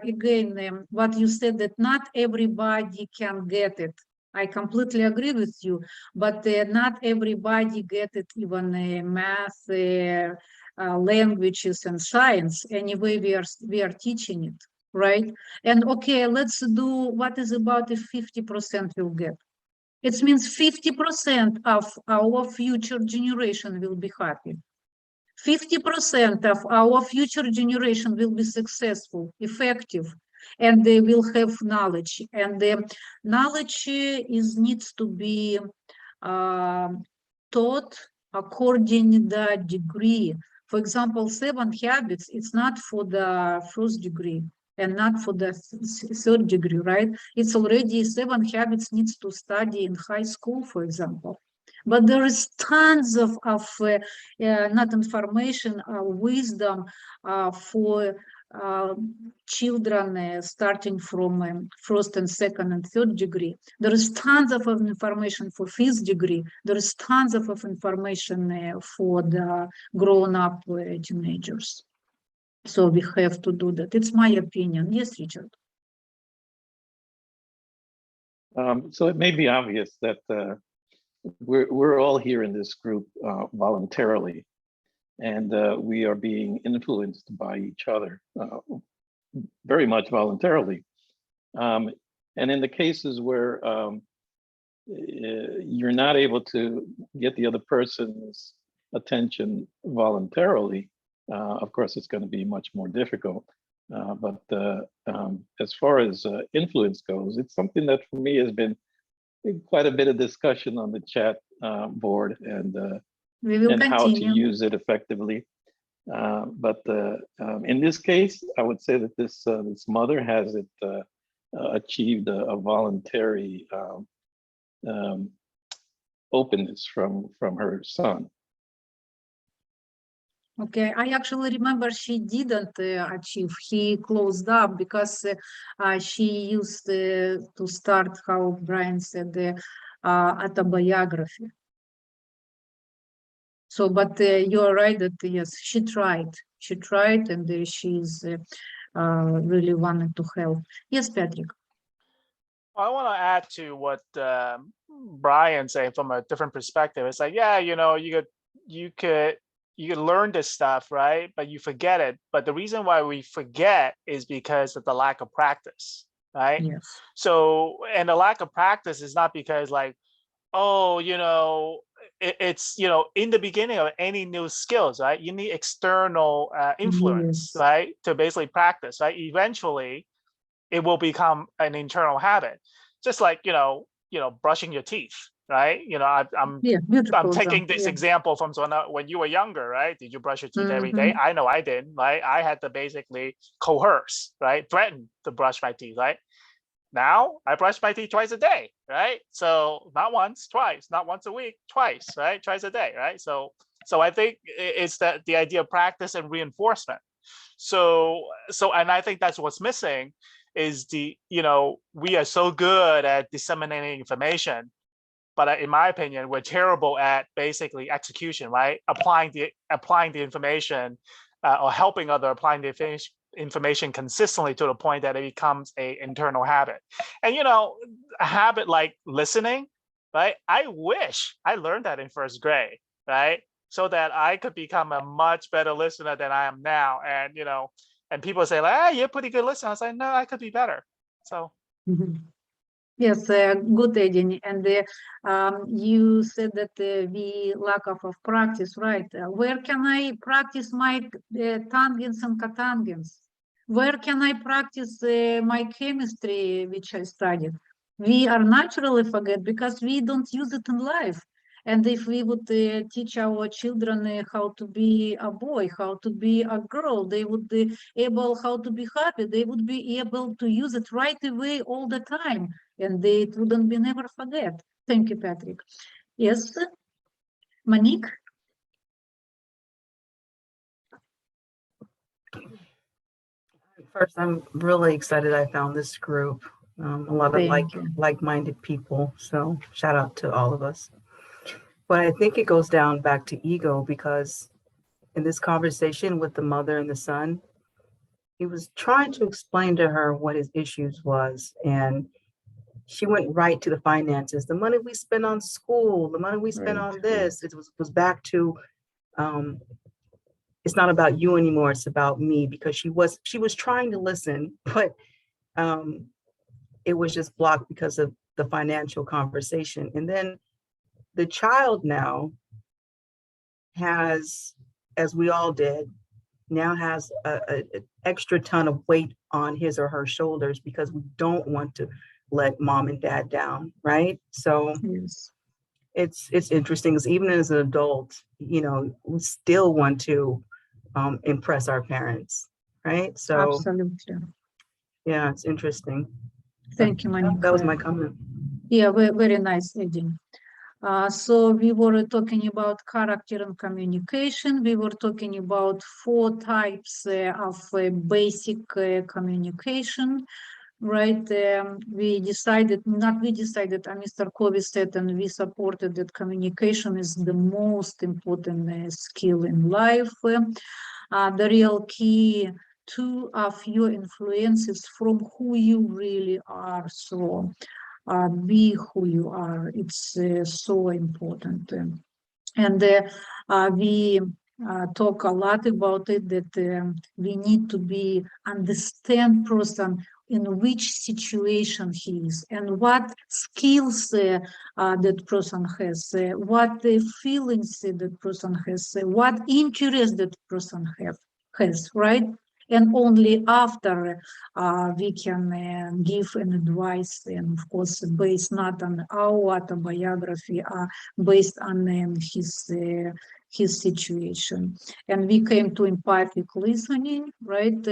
again, what you said, that not everybody can get it. I completely agree with you, but not everybody get it, even math, languages, and science. Anyway, we are teaching it, right? And okay, let's do what is about if 50% will get. It means 50% of our future generation will be happy. 50% of our future generation will be successful, effective, and they will have knowledge. And the knowledge needs to be taught according to the degree. For example, 7 habits, it's not for the first degree and not for the third degree, right? It's already 7 habits needs to study in high school, for example. But there is tons of not information, wisdom for children starting from first and second and third degree. There is tons of information for fifth degree. There is tons of information for the grown-up teenagers. So we have to do that. It's my opinion. Yes, Richard. So it may be obvious that we're all here in this group voluntarily, and we are being influenced by each other very much voluntarily. And in the cases where you're not able to get the other person's attention voluntarily, of course, it's going to be much more difficult. But as far as influence goes, it's something that for me has been quite a bit of discussion on the chat board, and how to use it effectively. But in this case, I would say that this mother has achieved a voluntary openness from her son. Okay, I actually remember she didn't achieve. He closed up because she used to start, how Brian said, the autobiography. So, but you're right that yes, she tried, and she's really wanted to help. Yes, Patrick. I want to add to what Brian saying from a different perspective. It's like, yeah, you could learn this stuff, right? But you forget it. But the reason why we forget is because of the lack of practice, right? Yes. So, and the lack of practice is not because like, oh, it's, in the beginning of any new skills, right? You need external influence, Yes. right? To basically practice, right? Eventually, it will become an internal habit. Just like, brushing your teeth, right? I'm taking this example from when you were younger, right? Did you brush your teeth every day? I know I did, right? I had to basically coerce, right? Threaten to brush my teeth, right? Now I brush my teeth twice a day, right? So not once, twice, not once a week, twice, right? Twice a day, right? So I think it's the idea of practice and reinforcement. So and I think that's what's missing is we are so good at disseminating information, but in my opinion, we're terrible at basically execution, right? Applying the information or helping other applying the information consistently to the point that it becomes a internal habit. And you know, a habit like listening, right? I wish I learned that in first grade, right? So that I could become a much better listener than I am now. And you know, and people say like, "Ah, you're a pretty good listener." I was like, "No, I could be better." So. Mhm. Yes, good, Eddie. And you said that we lack of practice, right? Where can I practice my tangents and cotangents? Where can I practice my chemistry, which I studied? We are naturally forget because we don't use it in life. And if we would teach our children how to be a boy, how to be a girl, they would be able how to be happy. They would be able to use it right away all the time, and they wouldn't be never forget. Thank you, Patrick. Yes, Monique? First, I'm really excited I found this group. A lot of Thank you. like-minded people. So shout out to all of us. But I think it goes down back to ego, because in this conversation with the mother and the son, he was trying to explain to her what his issues was. And she went right to the finances, the money we spend on school, the money we spend Right. on this. It was back to, it's not about you anymore, it's about me, because she was trying to listen, but it was just blocked because of the financial conversation. And then the child now has, as we all did, now has a extra ton of weight on his or her shoulders because we don't want to let mom and dad down, right? So Yes. it's interesting, because even as an adult, you know, we still want to impress our parents, right? So Absolutely. yeah, it's interesting. Thank you, Monique. That was my comment. Yeah, very nice, Eddie. So we were talking about character and communication. We were talking about 4 types of basic communication, right? Mr. Covey said, and we supported that communication is the most important skill in life. The real key to of your influences from who you really are. So be who you are. It's so important. And we talk a lot about it, that we need to be understand person in which situation he is and what skills that person has, what feelings that person has, what interest that person has, right? And only after we can give an advice, and of course based not on our autobiography, based on his situation. And we came to empathic listening, right?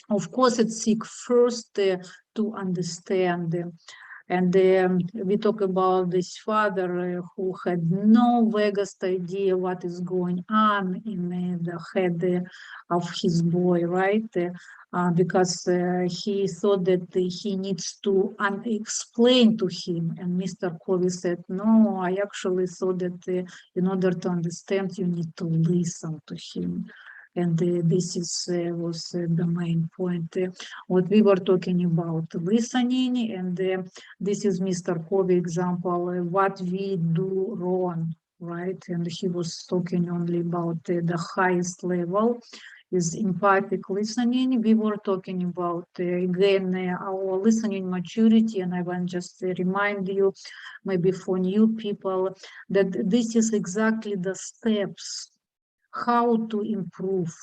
Of course, it's seek first to understand. And we talk about this father who had no vaguest idea what is going on in the head of his boy, right? Because he thought that he needs to explain to him. And Mr. Covey said, no, I actually thought that in order to understand, you need to listen to him. And this was the main point. What we were talking about, listening, and this is Mr. Covey example, what we do wrong, right? And he was talking only about the highest level is empathic listening. We were talking about, again, our listening maturity, and I want just to remind you, maybe for new people, that this is exactly the steps how to improve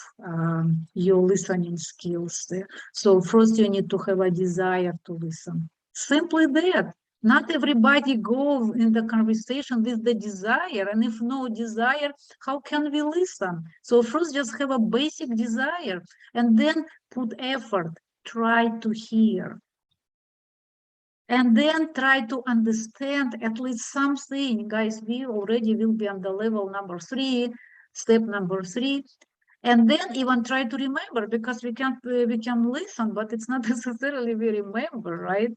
your listening skills. So first you need to have a desire to listen. Simply that. Not everybody go in the conversation with the desire, and if no desire, how can we listen? So first just have a basic desire, and then put effort, try to hear. And then try to understand at least something. Guys, we already will be on the level number 3, step number 3, and then even try to remember, because we can listen, but it's not necessarily we remember, right?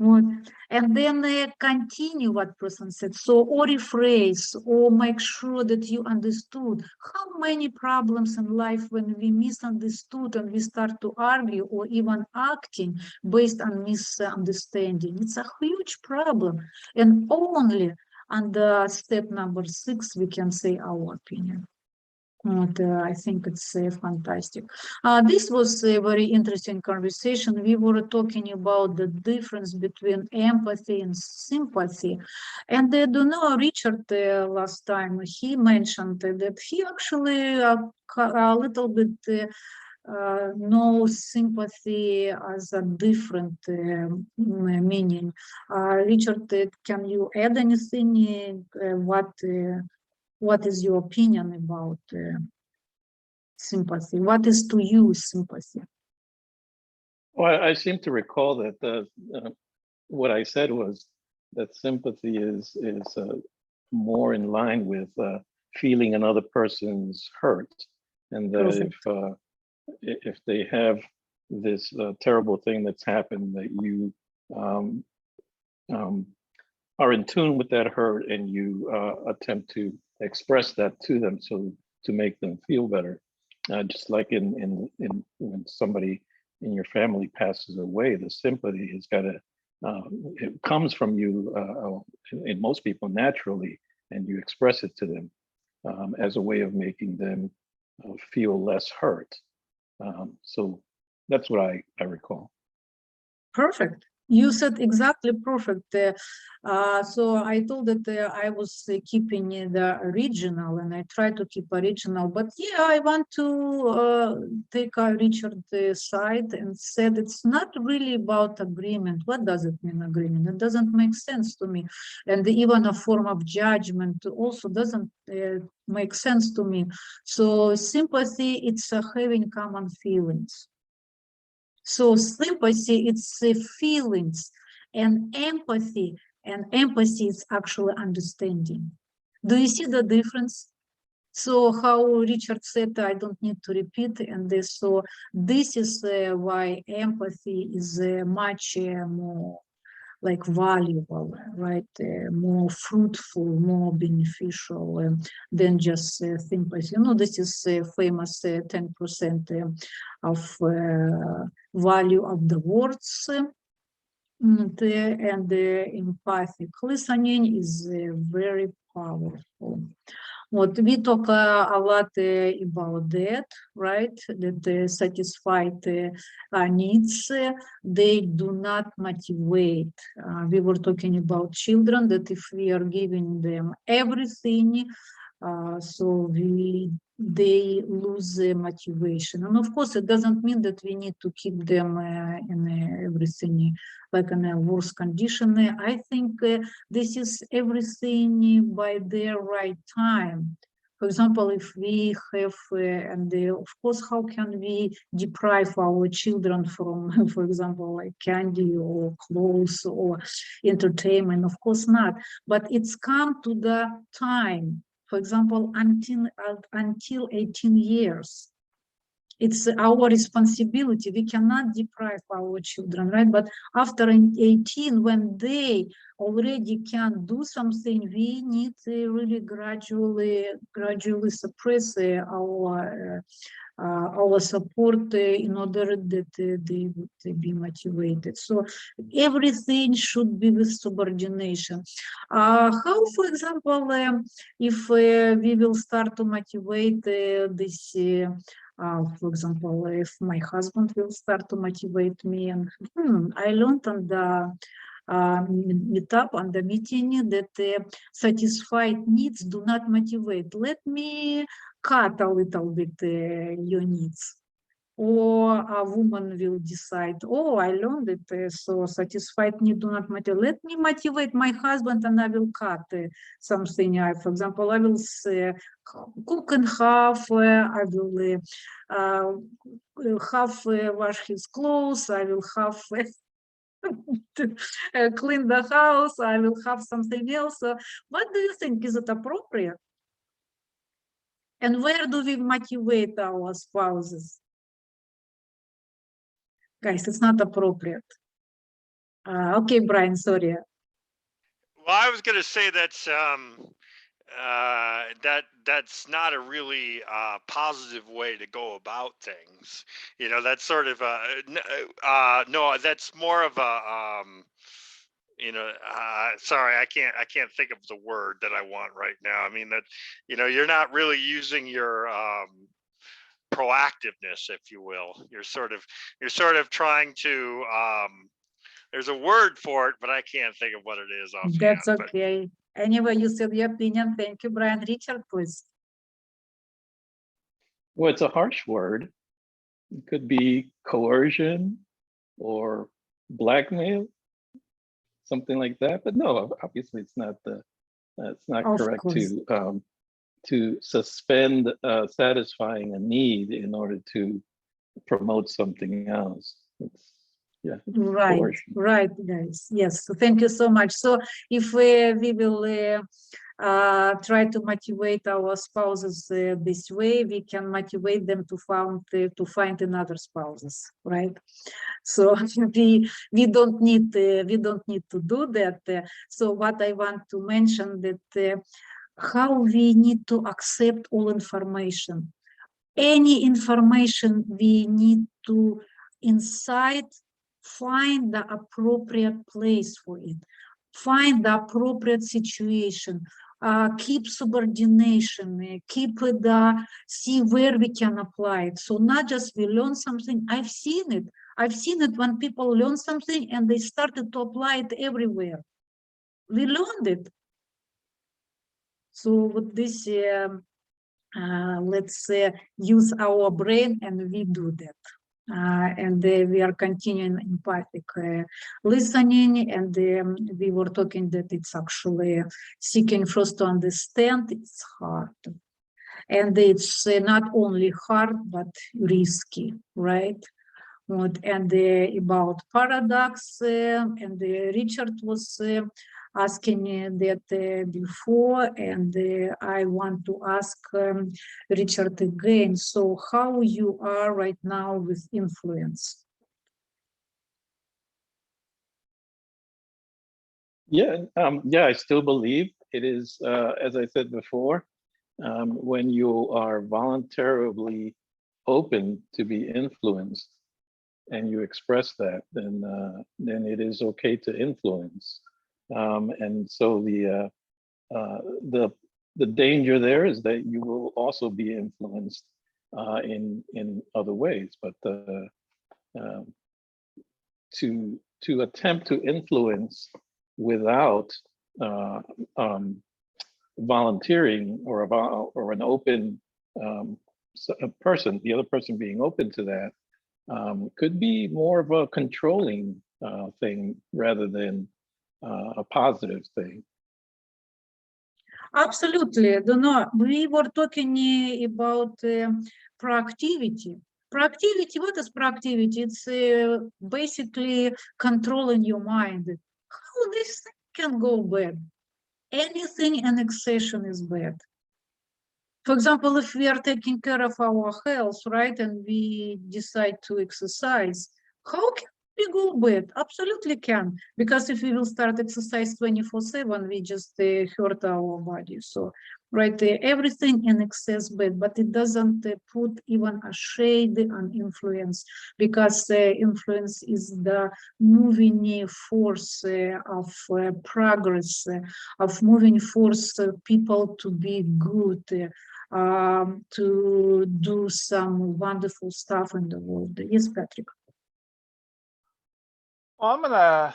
What? And then continue what person said. So, or rephrase, or make sure that you understood. How many problems in life when we misunderstood and we start to argue or even acting based on misunderstanding? It's a huge problem. And only under step number 6, we can say our opinion. And, I think it's fantastic. This was a very interesting conversation. We were talking about the difference between empathy and sympathy. And I don't know, Richard, last time, he mentioned that he actually a little bit knows sympathy as a different meaning. Richard, can you add anything? What is your opinion about sympathy? What is to you sympathy? Well, I seem to recall that what I said was that sympathy is more in line with feeling another person's hurt, and that if they have this terrible thing that's happened, that you are in tune with that hurt, and you attempt to express that to them, so to make them feel better. Just like in when somebody in your family passes away, the sympathy has got to it comes from you in most people naturally, and you express it to them as a way of making them feel less hurt. So that's what I recall. Perfect. You said exactly perfect. So I told that I was keeping the original, and I try to keep original. But yeah, I want to take Richard's side and said it's not really about agreement. What does it mean, agreement? It doesn't make sense to me. And even a form of judgment also doesn't make sense to me. So sympathy, it's having common feelings. So sympathy, it's feelings, and empathy is actually understanding. Do you see the difference? So how Richard said, I don't need to repeat, and so this is why empathy is much more like valuable, right? More fruitful, more beneficial than just sympathy. You know, this is famous 10% of value of the words. And empathic listening is very powerful. What we talk a lot about that, right? That satisfied needs, they do not motivate. We were talking about children, that if we are giving them everything, so they lose motivation. And of course, it doesn't mean that we need to keep them in everything like in a worse condition. I think this is everything by their right time. For example, if we have, of course, how can we deprive our children from, for example, like candy or clothes or entertainment? Of course not. But it's come to the time. For example, until 18 years. It's our responsibility. We cannot deprive our children, right? But after 18, when they already can do something, we need to really gradually suppress our support in order that they would be motivated. So everything should be with subordination. How, for example, if we will start to motivate this, for example, if my husband will start to motivate me, and I learned on the meetup, on the meeting, that satisfied needs do not motivate. Let me cut a little bit your needs. Or a woman will decide, oh, I learned it, so satisfied need do not motivate. Let me motivate my husband, and I will cut something. For example, I will cook in half, I will half wash his clothes, I will half clean the house, I will have something else. What do you think? Is it appropriate? And where do we motivate our spouses? Guys, it's not appropriate. Okay, Brian, sorry. Well, I was going to say that's that's not a really positive way to go about things. You know, that's sort of no, that's more of a you know, sorry, I can't think of the word that I want right now. I mean that, you know, you're not really using your proactiveness, if you will. You're sort of trying to there's a word for it, but I can't think of what it is offhand. That's But okay. Anyway, you said your opinion. Thank you, Brian. Richard, please. Well, it's a harsh word. It could be coercion or blackmail, something like that. But no, obviously it's not Of correct course. to suspend satisfying a need in order to promote something else. It's, yeah, it's Right, coercion. right, guys. Yes, so thank you so much. So if we will try to motivate our spouses this way, we can motivate them to find another spouses, right? So we don't need to do that. So what I want to mention that how we need to accept all information. Any information we need to inside find the appropriate place for it, find the appropriate situation, keep subordination, keep the see where we can apply it. So not just we learn something. I've seen it when people learn something and they started to apply it everywhere. We learned it. So with this, let's use our brain and we do that. And we are continuing empathic listening, and we were talking that it's actually seeking first to understand. It's hard, and it's not only hard but risky, right? And about paradox, and Richard was asking that before, and I want to ask Richard again. So how you are right now with influence? Yeah, I still believe it is, as I said before, when you are voluntarily open to be influenced and you express that, then it is okay to influence. And so the danger there is that you will also be influenced in other ways. But to attempt to influence without volunteering or an open person, the other person being open to that, could be more of a controlling thing rather than a positive thing. Absolutely. We were talking about proactivity. Proactivity, what is proactivity? It's basically controlling your mind. How this thing can go bad? Anything in excession is bad. For example, if we are taking care of our health, right, and we decide to exercise, how can we go bad? Absolutely can, because if we will start exercise 24/7, we just hurt our body. So, right, everything in excess bad, but it doesn't put even a shade on influence, because influence is the moving force of progress, of moving force people to be good, to do some wonderful stuff in the world. Yes, Patrick. Well, I'm gonna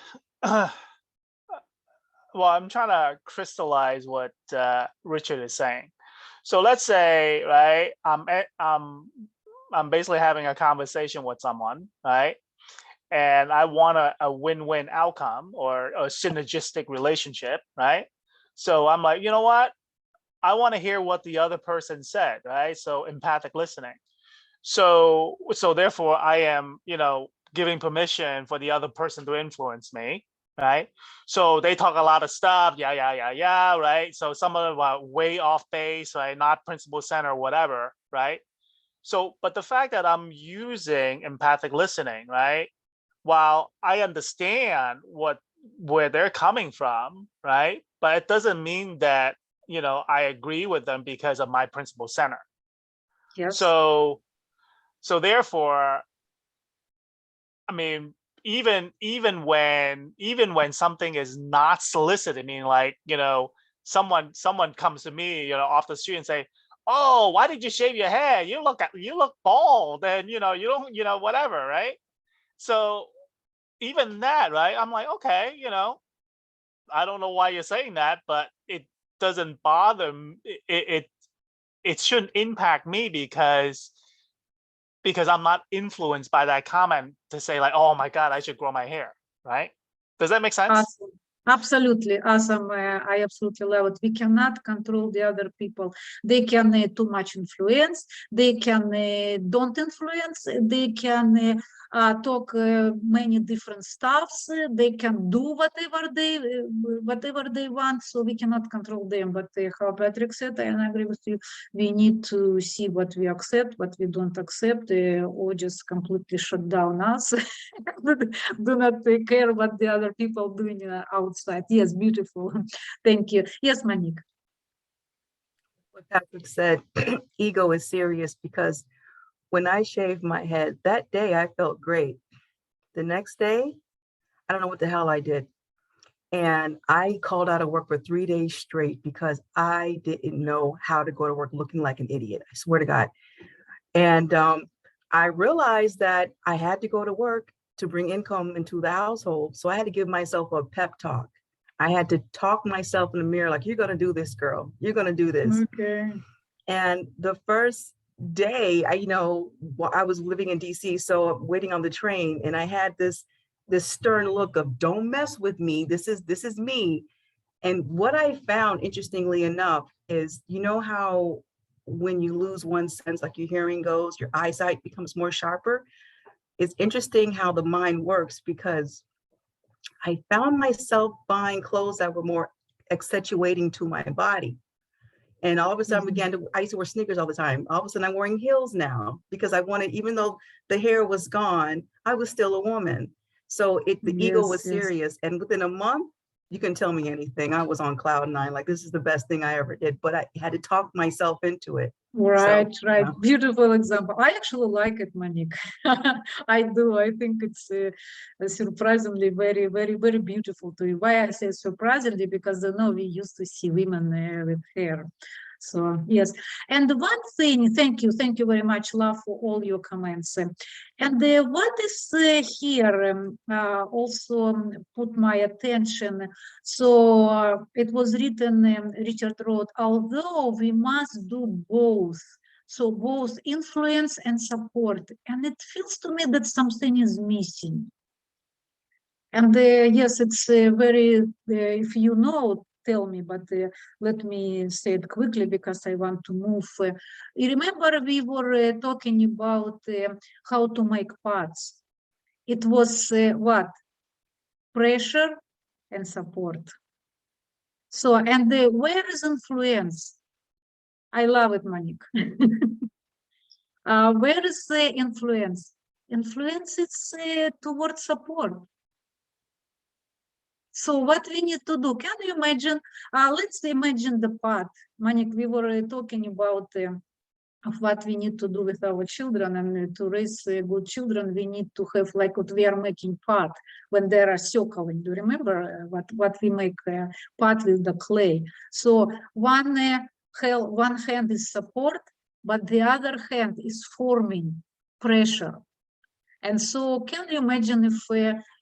well, I'm trying to crystallize what Richard is saying. So let's say, right, I'm basically having a conversation with someone, right? And I want a win-win outcome or a synergistic relationship, right? So I'm like, you know what? I want to hear what the other person said, right? So empathic listening. So therefore I am, giving permission for the other person to influence me, right? So they talk a lot of stuff, yeah, right? So some of them are way off base, right? Not principle center, whatever, right? So, but the fact that I'm using empathic listening, right? while I understand where they're coming from, right? But it doesn't mean that, you know, I agree with them because of my principal center. Yes. So therefore, I mean, even when something is not solicited, I mean, like, you know, someone comes to me, you know, off the street and say, "Oh, why did you shave your hair? You look bald, and you know, you don't, you know, whatever," right? So even that, right? I'm like, okay, you know, I don't know why you're saying that, but it doesn't bother it shouldn't impact me because I'm not influenced by that comment to say like, oh my God, I should grow my hair, right? Does that make sense? Awesome. Absolutely awesome. I absolutely love it. We cannot control the other people. They can too much influence. They can don't influence. They can talk many different stuffs. They can do whatever they want. So we cannot control them. But how Patrick said, and I agree with you, we need to see what we accept, what we don't accept, or just completely shut down us. Do not take care what the other people doing outside. Yes, beautiful. Thank you. Yes, Monique. What Patrick said, ego is serious because when I shaved my head, that day I felt great. The next day, I don't know what the hell I did. And I called out of work for 3 days straight because I didn't know how to go to work looking like an idiot. I swear to God. And I realized that I had to go to work to bring income into the household. So I had to give myself a pep talk. I had to talk myself in the mirror, like, you're going to do this, girl. You're going to do this. Okay. And the first day, I was living in DC, so waiting on the train, and I had this stern look of, don't mess with me. This is me. And what I found, interestingly enough, is, you know how when you lose one sense, like your hearing goes, your eyesight becomes more sharper. It's interesting how the mind works, because I found myself buying clothes that were more accentuating to my body. And all of a sudden I used to wear sneakers all the time. All of a sudden I'm wearing heels now because I wanted, even though the hair was gone, I was still a woman. So the ego was serious. And within a month, you can tell me anything. I was on cloud 9, like, this is the best thing I ever did, but I had to talk myself into it. Right, So, right. yeah. Beautiful example. I actually like it, Monique. I do. I think it's surprisingly very, very, very beautiful to you. Why I say surprisingly? Because I know we used to see women with hair. So yes. And one thing, thank you very much, love, for all your comments. And what is here also put my attention. So it was written, Richard wrote, although we must do both, so both influence and support. And it feels to me that something is missing. And yes, it's very, if you know, tell me, but let me say it quickly because I want to move. You remember we were talking about how to make pots. It was what? Pressure and support. So, and where is influence? I love it, Monique. Where is the influence? Influence is towards support. So what we need to do, can you imagine, let's imagine the pot. Monique, we were talking about of what we need to do with our children, and to raise good children, we need to have, like what we are making pot when they are circling. Do you remember what we make pot with the clay? So one hand is support, but the other hand is forming pressure. And so can you imagine if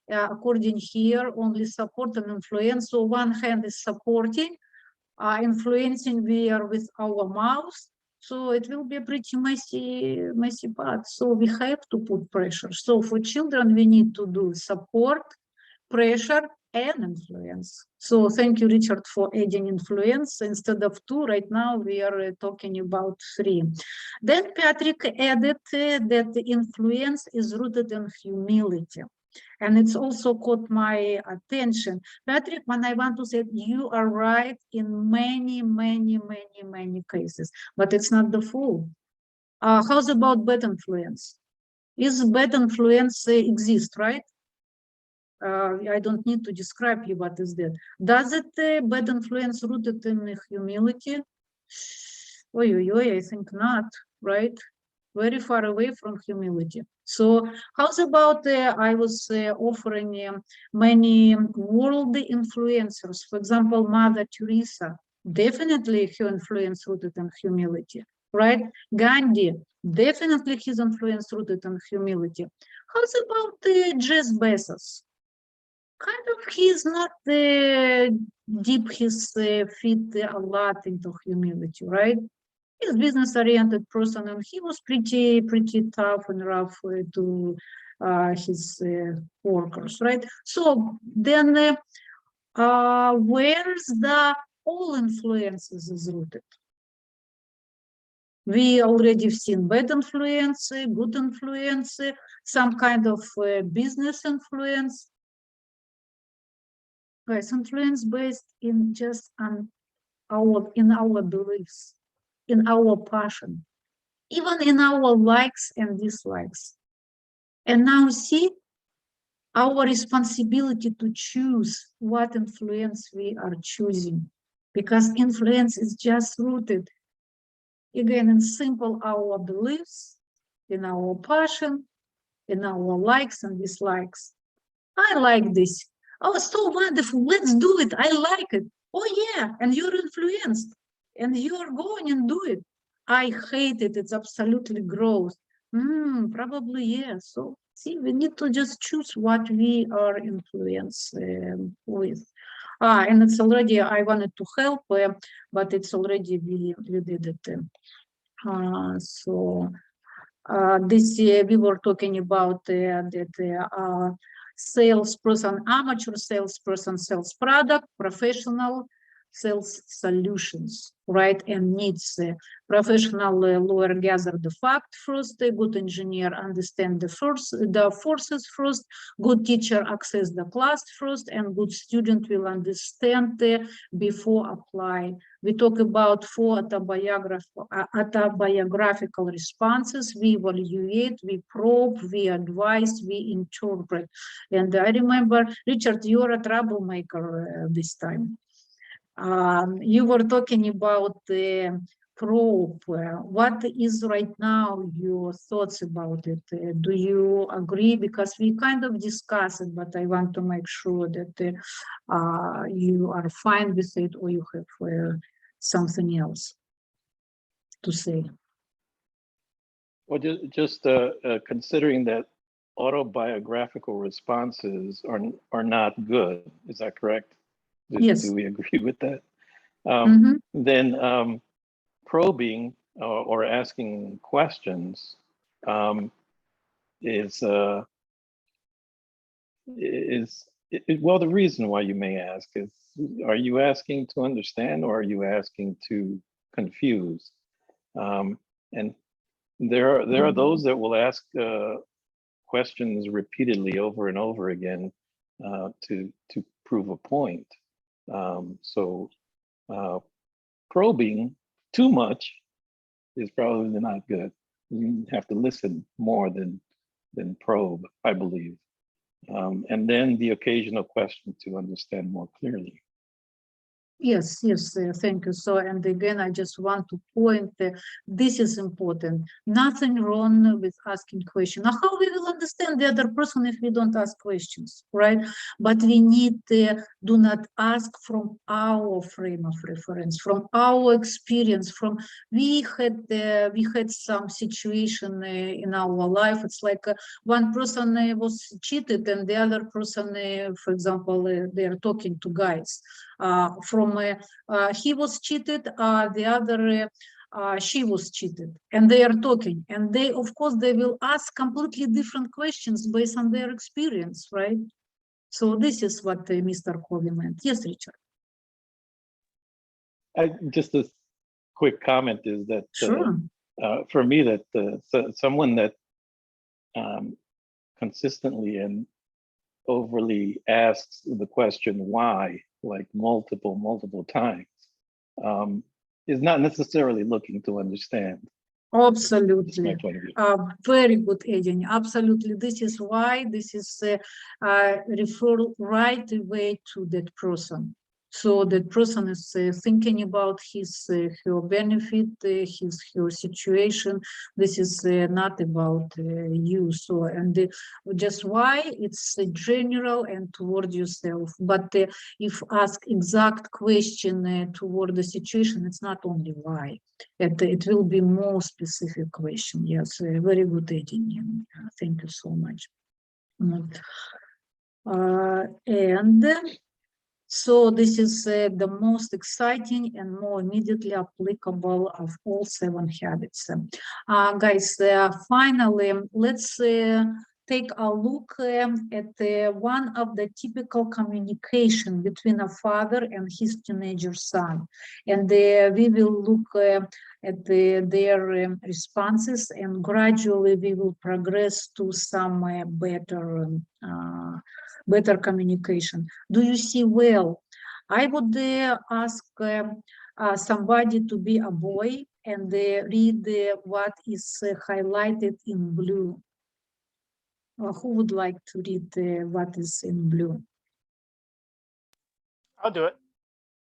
according here, only support and influence. So one hand is supporting, influencing we are with our mouth. So it will be a pretty messy part. So we have to put pressure. So for children, we need to do support, pressure, and influence. So thank you, Richard, for adding influence. Instead of 2, right now we are talking about 3. Then Patrick added that the influence is rooted in humility. And it's also caught my attention. Patrick, when I want to say you are right in many, many, many, many cases, but it's not the full. How's about bad influence? Is bad influence exist, right? I don't need to describe you what is that. Does it bad influence rooted in humility? I think not, right? Very far away from humility. So how's about I was offering many worldly influencers, for example, Mother Teresa, definitely her influence rooted in humility, right? Gandhi, definitely his influence rooted in humility. How's about Jeff Bezos? Kind of he's not deep his feet a lot into humility, right? He's business-oriented person, and he was pretty tough and rough to his workers, right? So then, where's the all influences is rooted? We already seen bad influence, good influence, some kind of business influence. Guys, influence based in just on our beliefs, in our passion, even in our likes and dislikes. And now see our responsibility to choose what influence we are choosing, because influence is just rooted, again, in simple our beliefs, in our passion, in our likes and dislikes. I like this. Oh, so wonderful. Let's do it. I like it. Oh, yeah. And you're influenced and you're going and do it. I hate it. It's absolutely gross. Probably, yeah. So, see, we need to just choose what we are influenced with. And it's already, I wanted to help, but it's already, we did it. This we were talking about that salesperson, amateur salesperson sells product, professional sells solutions, right? And needs professional lawyer gather the fact first, a good engineer understand the forces first, good teacher access the class first, and good student will understand before apply. We talk about 4 autobiographical responses. We evaluate, we probe, we advise, we interpret. And I remember, Richard, you're a troublemaker this time. You were talking about the probe. What is right now your thoughts about it? Do you agree? Because we kind of discussed it, but I want to make sure that you are fine with it, or you have something else to say. Well, just considering that autobiographical responses are not good, is that correct? Yes. Do we agree with that? Mhm. Then probing or asking questions well, the reason why you may ask is, are you asking to understand or are you asking to confuse? And there are those that will ask questions repeatedly over and over again to prove a point. So probing too much is probably not good. You have to listen more than probe, I believe. And then the occasional question to understand more clearly. Yes, thank you. So, and again, I just want to point this is important. Nothing wrong with asking questions. Now, how we will understand the other person if we don't ask questions, right? But we need do not ask from our frame of reference, from our experience. We had some situation in our life. It's like one person was cheated, and the other person, for example, they are talking to guys. He was cheated, the other she was cheated, and they are talking, and they, of course, they will ask completely different questions based on their experience, right? So this is what Mr. Covey meant. Yes, Richard. Just a quick comment is that Sure. for me, that someone that consistently and overly asks the question why, like multiple times, is not necessarily looking to understand. That's Absolutely. my point of view. Very good, Evgeny. Absolutely. This is why this is refer right away to that person. So that person is thinking about his her benefit, her situation. This is not about you. So and just why it's general and toward yourself. But if ask exact question toward the situation, it's not only why. It will be more specific question. Yes, very good, Evgeny. Thank you so much. And so this is the most exciting and more immediately applicable of all 7 habits. Guys, finally, let's take a look at one of the typical communication between a father and his teenager son. And we will look at their responses, and gradually we will progress to some better communication. Do you see well? I would ask somebody to be a boy and read what is highlighted in blue. Who would like to read what is in blue? I'll do it.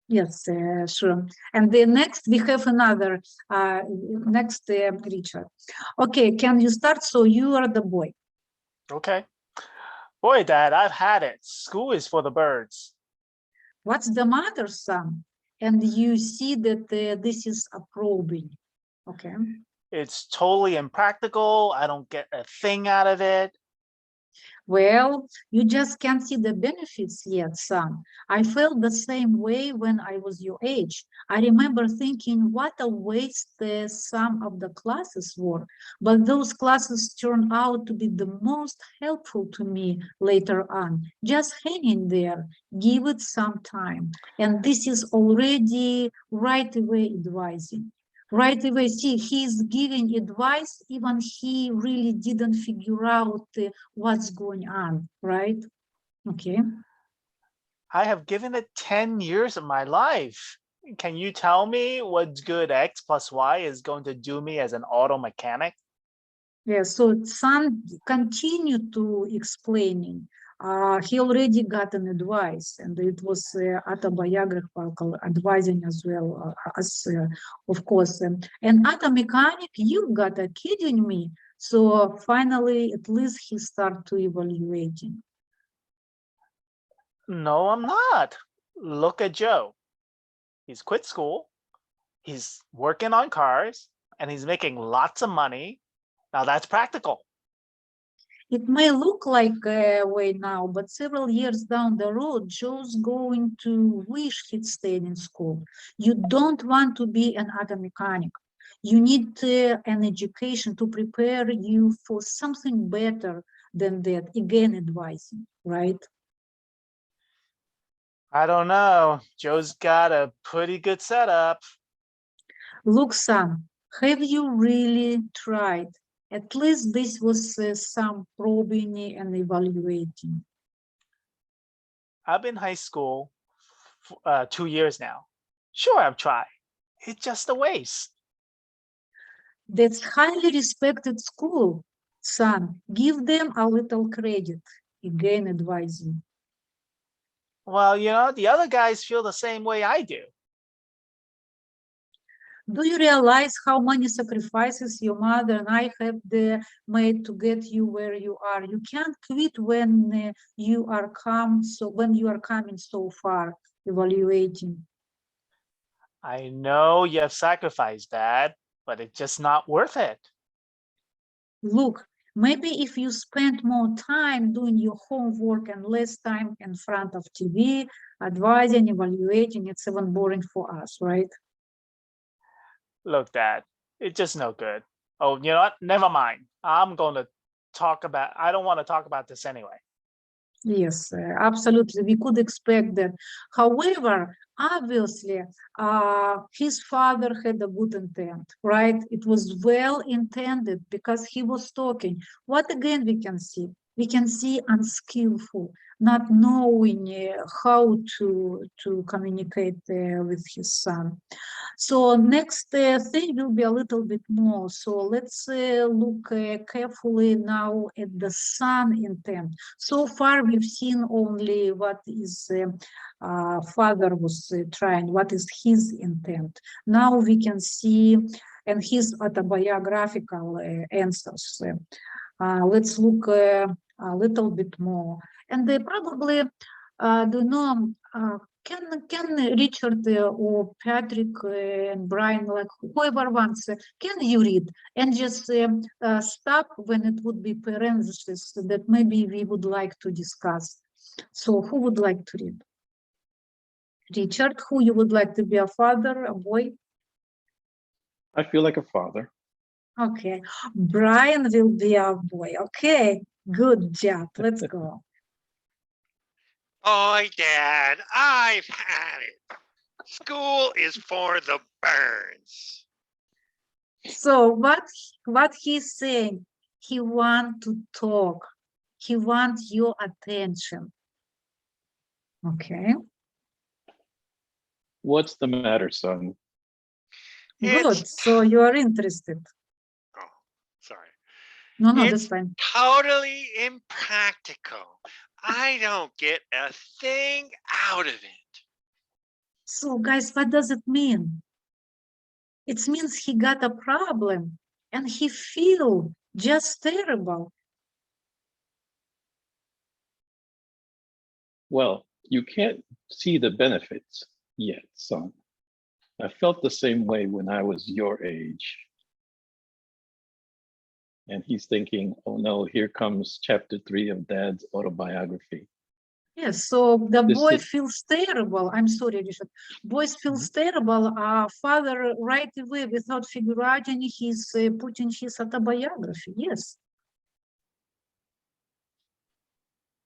Yes, sure. And the next, we have another, next, Richard. Okay, can you start? So you are the boy. Okay. Boy, Dad, I've had it. School is for the birds. What's the matter, son? And you see that this is a probing. Okay. It's totally impractical. I don't get a thing out of it. Well, you just can't see the benefits yet, son. I felt the same way when I was your age. I remember thinking what a waste some of the classes were, but those classes turned out to be the most helpful to me later on. Just hang in there, give it some time. And this is already right away advising. Right away, see, he's giving advice, even he really didn't figure out what's going on, right? Okay. I have given it 10 years of my life. Can you tell me what good X plus Y is going to do me as an auto mechanic? Yeah, so son continued to explaining. He already got an advice, and it was autobiographical advising as well as, of course. And auto mechanic, you got a kidding me. So finally, at least he started to evaluating. No, I'm not. Look at Joe. He's quit school. He's working on cars and he's making lots of money. Now that's practical. It may look like a way now, but several years down the road, Joe's going to wish he'd stayed in school. You don't want to be an auto mechanic. You need an education to prepare you for something better than that. Again, advising, right? I don't know. Joe's got a pretty good setup. Look, son, have you really tried? At least this was some probing and evaluating. I've been in high school 2 years now. Sure, I've tried. It's just a waste. That's highly respected school, son. Give them a little credit. Again, advising. Well, you know, the other guys feel the same way I do. Do you realize how many sacrifices your mother and I have made to get you where you are? You can't quit when you are coming so far, evaluating. I know you have sacrificed, Dad, but it's just not worth it. Look, maybe if you spend more time doing your homework and less time in front of TV, advising, evaluating, it's even boring for us, right? Look, Dad, it's just no good. Oh, you know what? Never mind. I don't want to talk about this anyway. Yes, absolutely. We could expect that. However, obviously, his father had a good intent, right? It was well intended because he was talking. What again we can see? We can see unskillful, not knowing how to communicate with his son. So next thing will be a little bit more. So let's look carefully now at the son intent. So far, we've seen only what is father was trying, what is his intent. Now we can see, and his autobiographical answers. Let's look a little bit more. And they probably, do you know, can Richard or Patrick and Brian, like whoever wants, can you read and just stop when it would be parentheses that maybe we would like to discuss? So who would like to read? Richard, who you would like to be, a father, a boy? I feel like a father. Okay. Brian will be a boy. Okay, good job. Let's go. Boy, Dad, I've had it. School is for the birds. So what he's saying, he want to talk. He wants your attention. Okay, What's the matter, son? good. It's, So you are interested. oh, sorry. No, It's that's fine. totally impractical. I don't get a thing out of it. So guys, what does it mean? It means he got a problem and he feel just terrible. Well, you can't see the benefits yet, son. I felt the same way when I was your age. And he's thinking, oh no, here comes chapter 3 of Dad's autobiography. Yes, so the This boy is- feels terrible. I'm sorry, Richard. Boys feels terrible. Father right away without figurating, he's putting his autobiography. Yes.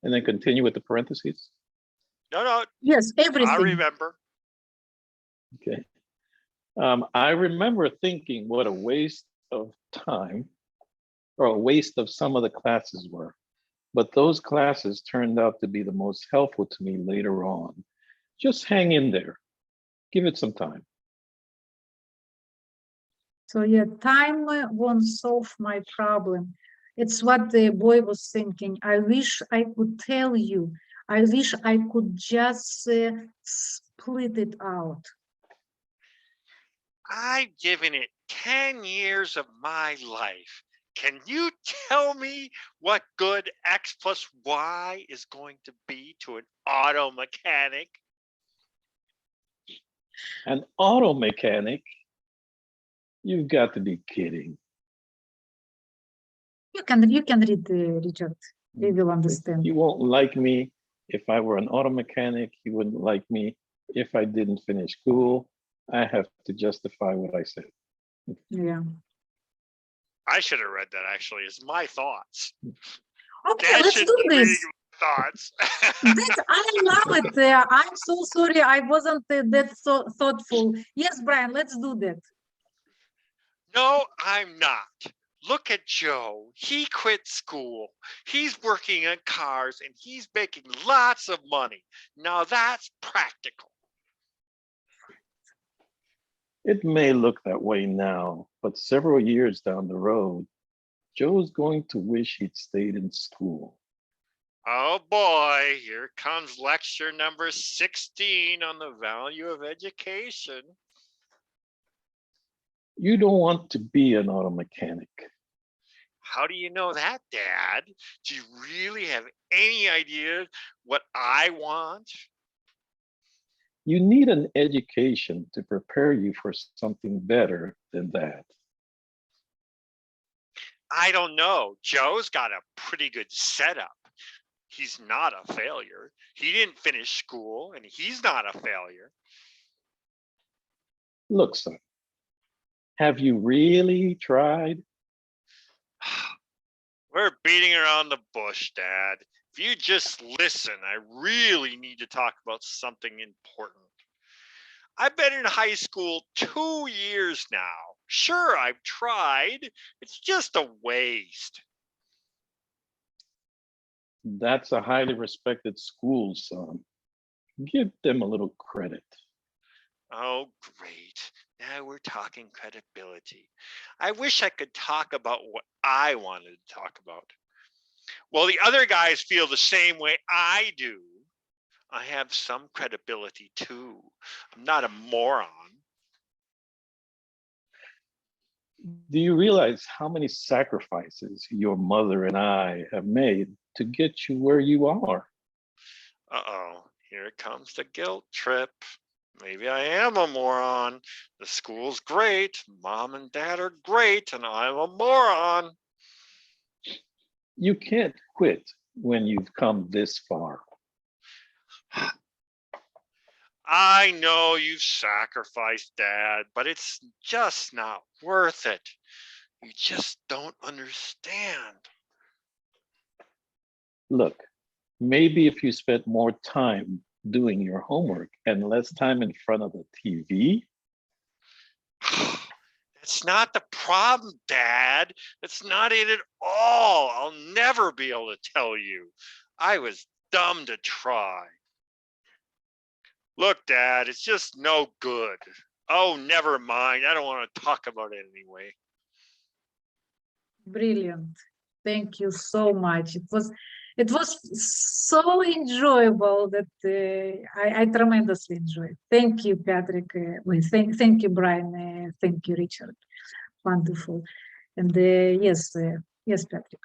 And then continue with the parentheses. No, Yes, I everything. remember. Okay. I remember thinking what a waste of time or a waste of some of the classes were. But those classes turned out to be the most helpful to me later on. Just hang in there. Give it some time. So yeah, time won't solve my problem. It's what the boy was thinking. I wish I could tell you. I wish I could just split it out. I've given it 10 years of my life. Can you tell me what good X plus Y is going to be to an auto mechanic? An auto mechanic? You've got to be kidding. You can read, Richard. You will understand. He won't like me if I were an auto mechanic. He wouldn't like me if I didn't finish school. I have to justify what I said. Yeah. I should have read that actually. It's my thoughts. Okay, Dad let's should do be reading this. my thoughts. I love it. I'm so sorry I wasn't that so thoughtful. Yes, Brian, let's do that. No, I'm not. Look at Joe. He quit school. He's working on cars and he's making lots of money. Now that's practical. It may look that way now, but several years down the road, Joe's going to wish he'd stayed in school. Oh boy, here comes lecture number 16 on the value of education. You don't want to be an auto mechanic. How do you know that, Dad? Do you really have any idea what I want? You need an education to prepare you for something better than that. I don't know. Joe's got a pretty good setup. He's not a failure. He didn't finish school and he's not a failure. Look, son, have you really tried? We're beating around the bush, Dad. If you just listen, I really need to talk about something important. I've been in high school 2 years now. Sure, I've tried. It's just a waste. That's a highly respected school, son. Give them a little credit. Oh, great. Now we're talking credibility. I wish I could talk about what I wanted to talk about. Well, the other guys feel the same way I do. I have some credibility too. I'm not a moron. Do you realize how many sacrifices your mother and I have made to get you where you are? Uh-oh, here comes the guilt trip. Maybe I am a moron. The school's great. Mom and dad are great, and I'm a moron. You can't quit when you've come this far. I know you've sacrificed, Dad, but it's just not worth it. You just don't understand. Look, maybe if you spent more time doing your homework and less time in front of the TV. That's not the problem, Dad. That's not it at all. I'll never be able to tell you. I was dumb to try. Look, Dad, it's just no good. Oh, never mind. I don't want to talk about it anyway. Brilliant. Thank you so much. It was so enjoyable that I tremendously enjoyed. Thank you, Patrick. Thank you, Brian. Thank you, Richard. Wonderful. And yes, yes, Patrick.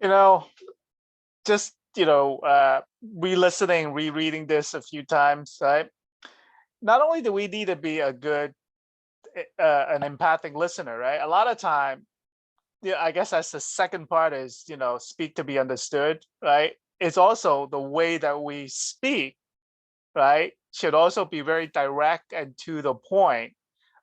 You know, just, re-listening, rereading this a few times, right? Not only do we need to be a good, an empathic listener, right? A lot of time, yeah, I guess that's the second part is, speak to be understood, right? It's also the way that we speak, right? Should also be very direct and to the point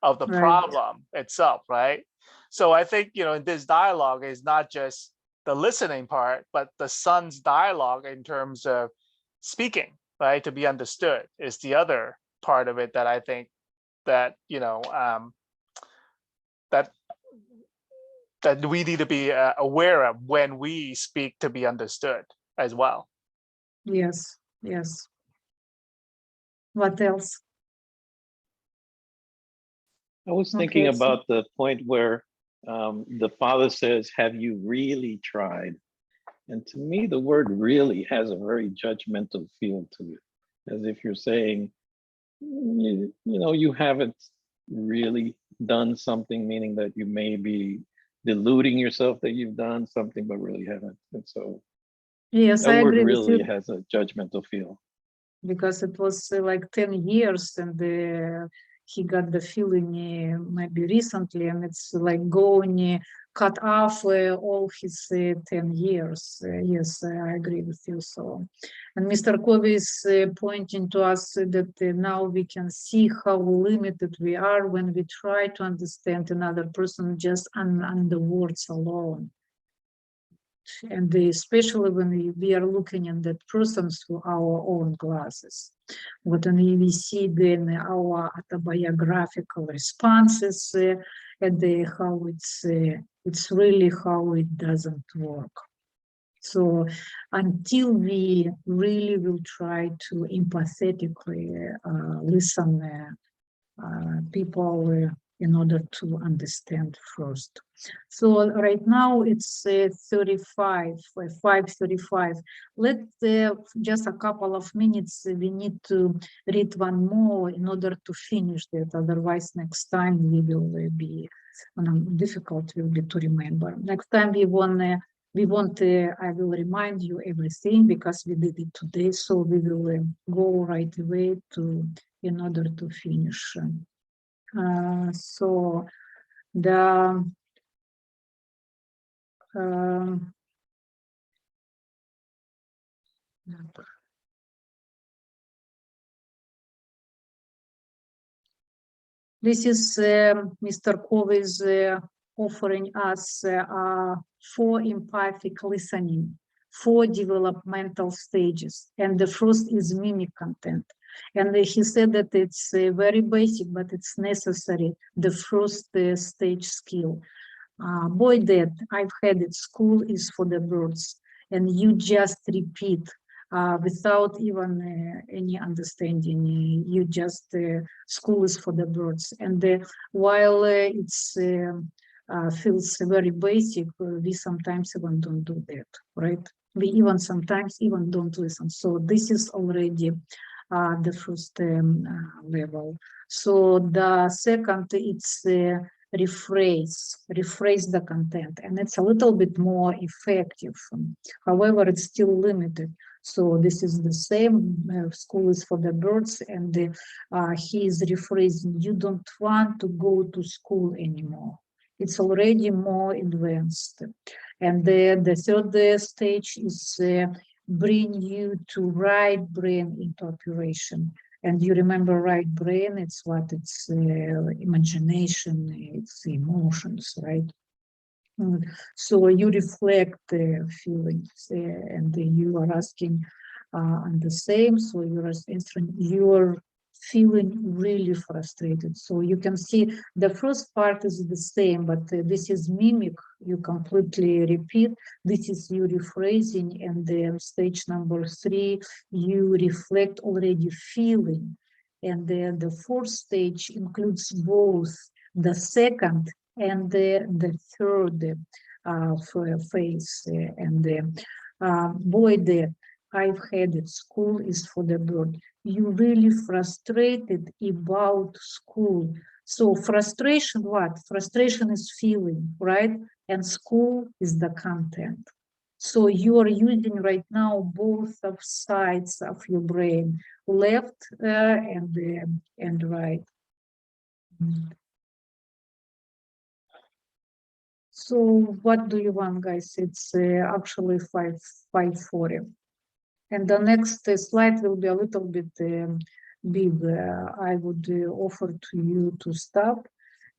of the Right. problem itself, right? So I think, in this dialogue is not just the listening part, but the son's dialogue in terms of speaking, right? To be understood is the other part of it that I think that, that we need to be aware of when we speak to be understood as well. Yes, yes. What else? I was thinking Okay, so- about the point where the father says, have you really tried? And to me, the word really has a very judgmental feel to it, as if you're saying, you haven't really done something, meaning that you may be deluding yourself that you've done something, but really haven't. And so Yes, I that word agree with really you has a judgmental feel. because it was like 10 years and he got the feeling maybe recently and it's like going cut off all his 10 years. Yes, I agree with you. So, and Mr. Covey is pointing to us that now we can see how limited we are when we try to understand another person just on the words alone. And especially when we are looking at that person through our own glasses. When we see then our autobiographical responses and how it's really how it doesn't work. So until we really will try to empathetically listen people in order to understand first. So right now it's 5:35. Let's just a couple of minutes. We need to read one more in order to finish that. Otherwise, next time we will be difficult will be to remember. Next time we want. I will remind you everything because we did it today. So we will go right away in order to finish. So the this is Mr. Covey's offering us 4 empathic listening, 4 developmental stages, and the first is mimic content. And he said that it's very basic, but it's necessary, the first stage skill. Boy, that I've had at school is for the birds. and you just repeat without even any understanding. You just school is for the birds, and while it's feels very basic, we sometimes even don't do that, right? We even sometimes even don't listen. So this is already the first level. So the second, it's rephrase the content, and it's a little bit more effective. However, it's still limited. So this is the same, school is for the birds, and he is rephrasing, you don't want to go to school anymore. It's already more advanced. And the third stage is bring you to right brain into operation. And you remember right brain, it's what? It's imagination, it's emotions, right? So you reflect the feelings, and you are asking on the same, so you're answering, you're feeling really frustrated. So you can see the first part is the same, but this is mimic, you completely repeat. This is you rephrasing, and then stage number 3, you reflect already feeling. And then the fourth stage includes both the second and the third phase. Boy, I've had it, school is for the bird. You really frustrated about school. So frustration, what? Frustration is feeling, right? And school is the content. So you are using right now both of sides of your brain, left and right. So what do you want, guys? It's actually 5:40. And the next slide will be a little bit big. I would offer to you to stop,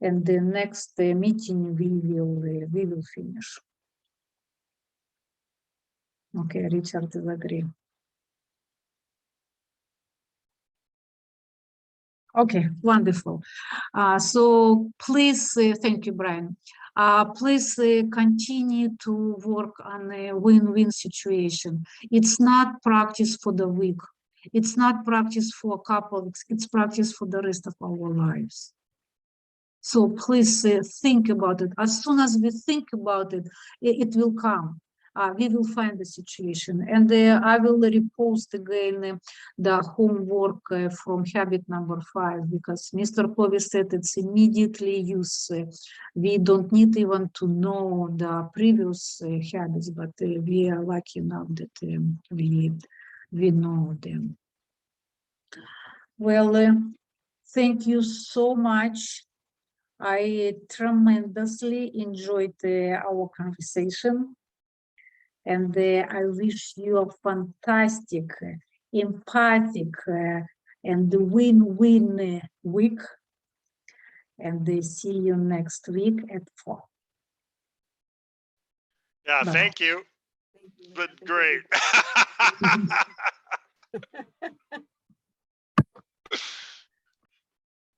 and the next meeting we will finish. Okay, Richard is agree. Okay, wonderful. So please, thank you, Brian. Please continue to work on a win-win situation. It's not practice for the week. It's not practice for a couple of weeks. It's practice for the rest of our lives. So please think about it. As soon as we think about it, it will come. We will find the situation. And I will repost again the homework from habit number 5, because Mr. Povey said it's immediately use. We don't need even to know the previous habits, but we are lucky enough that we know them. Well, thank you so much. I tremendously enjoyed our conversation, and I wish you a fantastic, empathic, and win-win week. And see you next week at 4. Yeah, Bye. thank you. But great.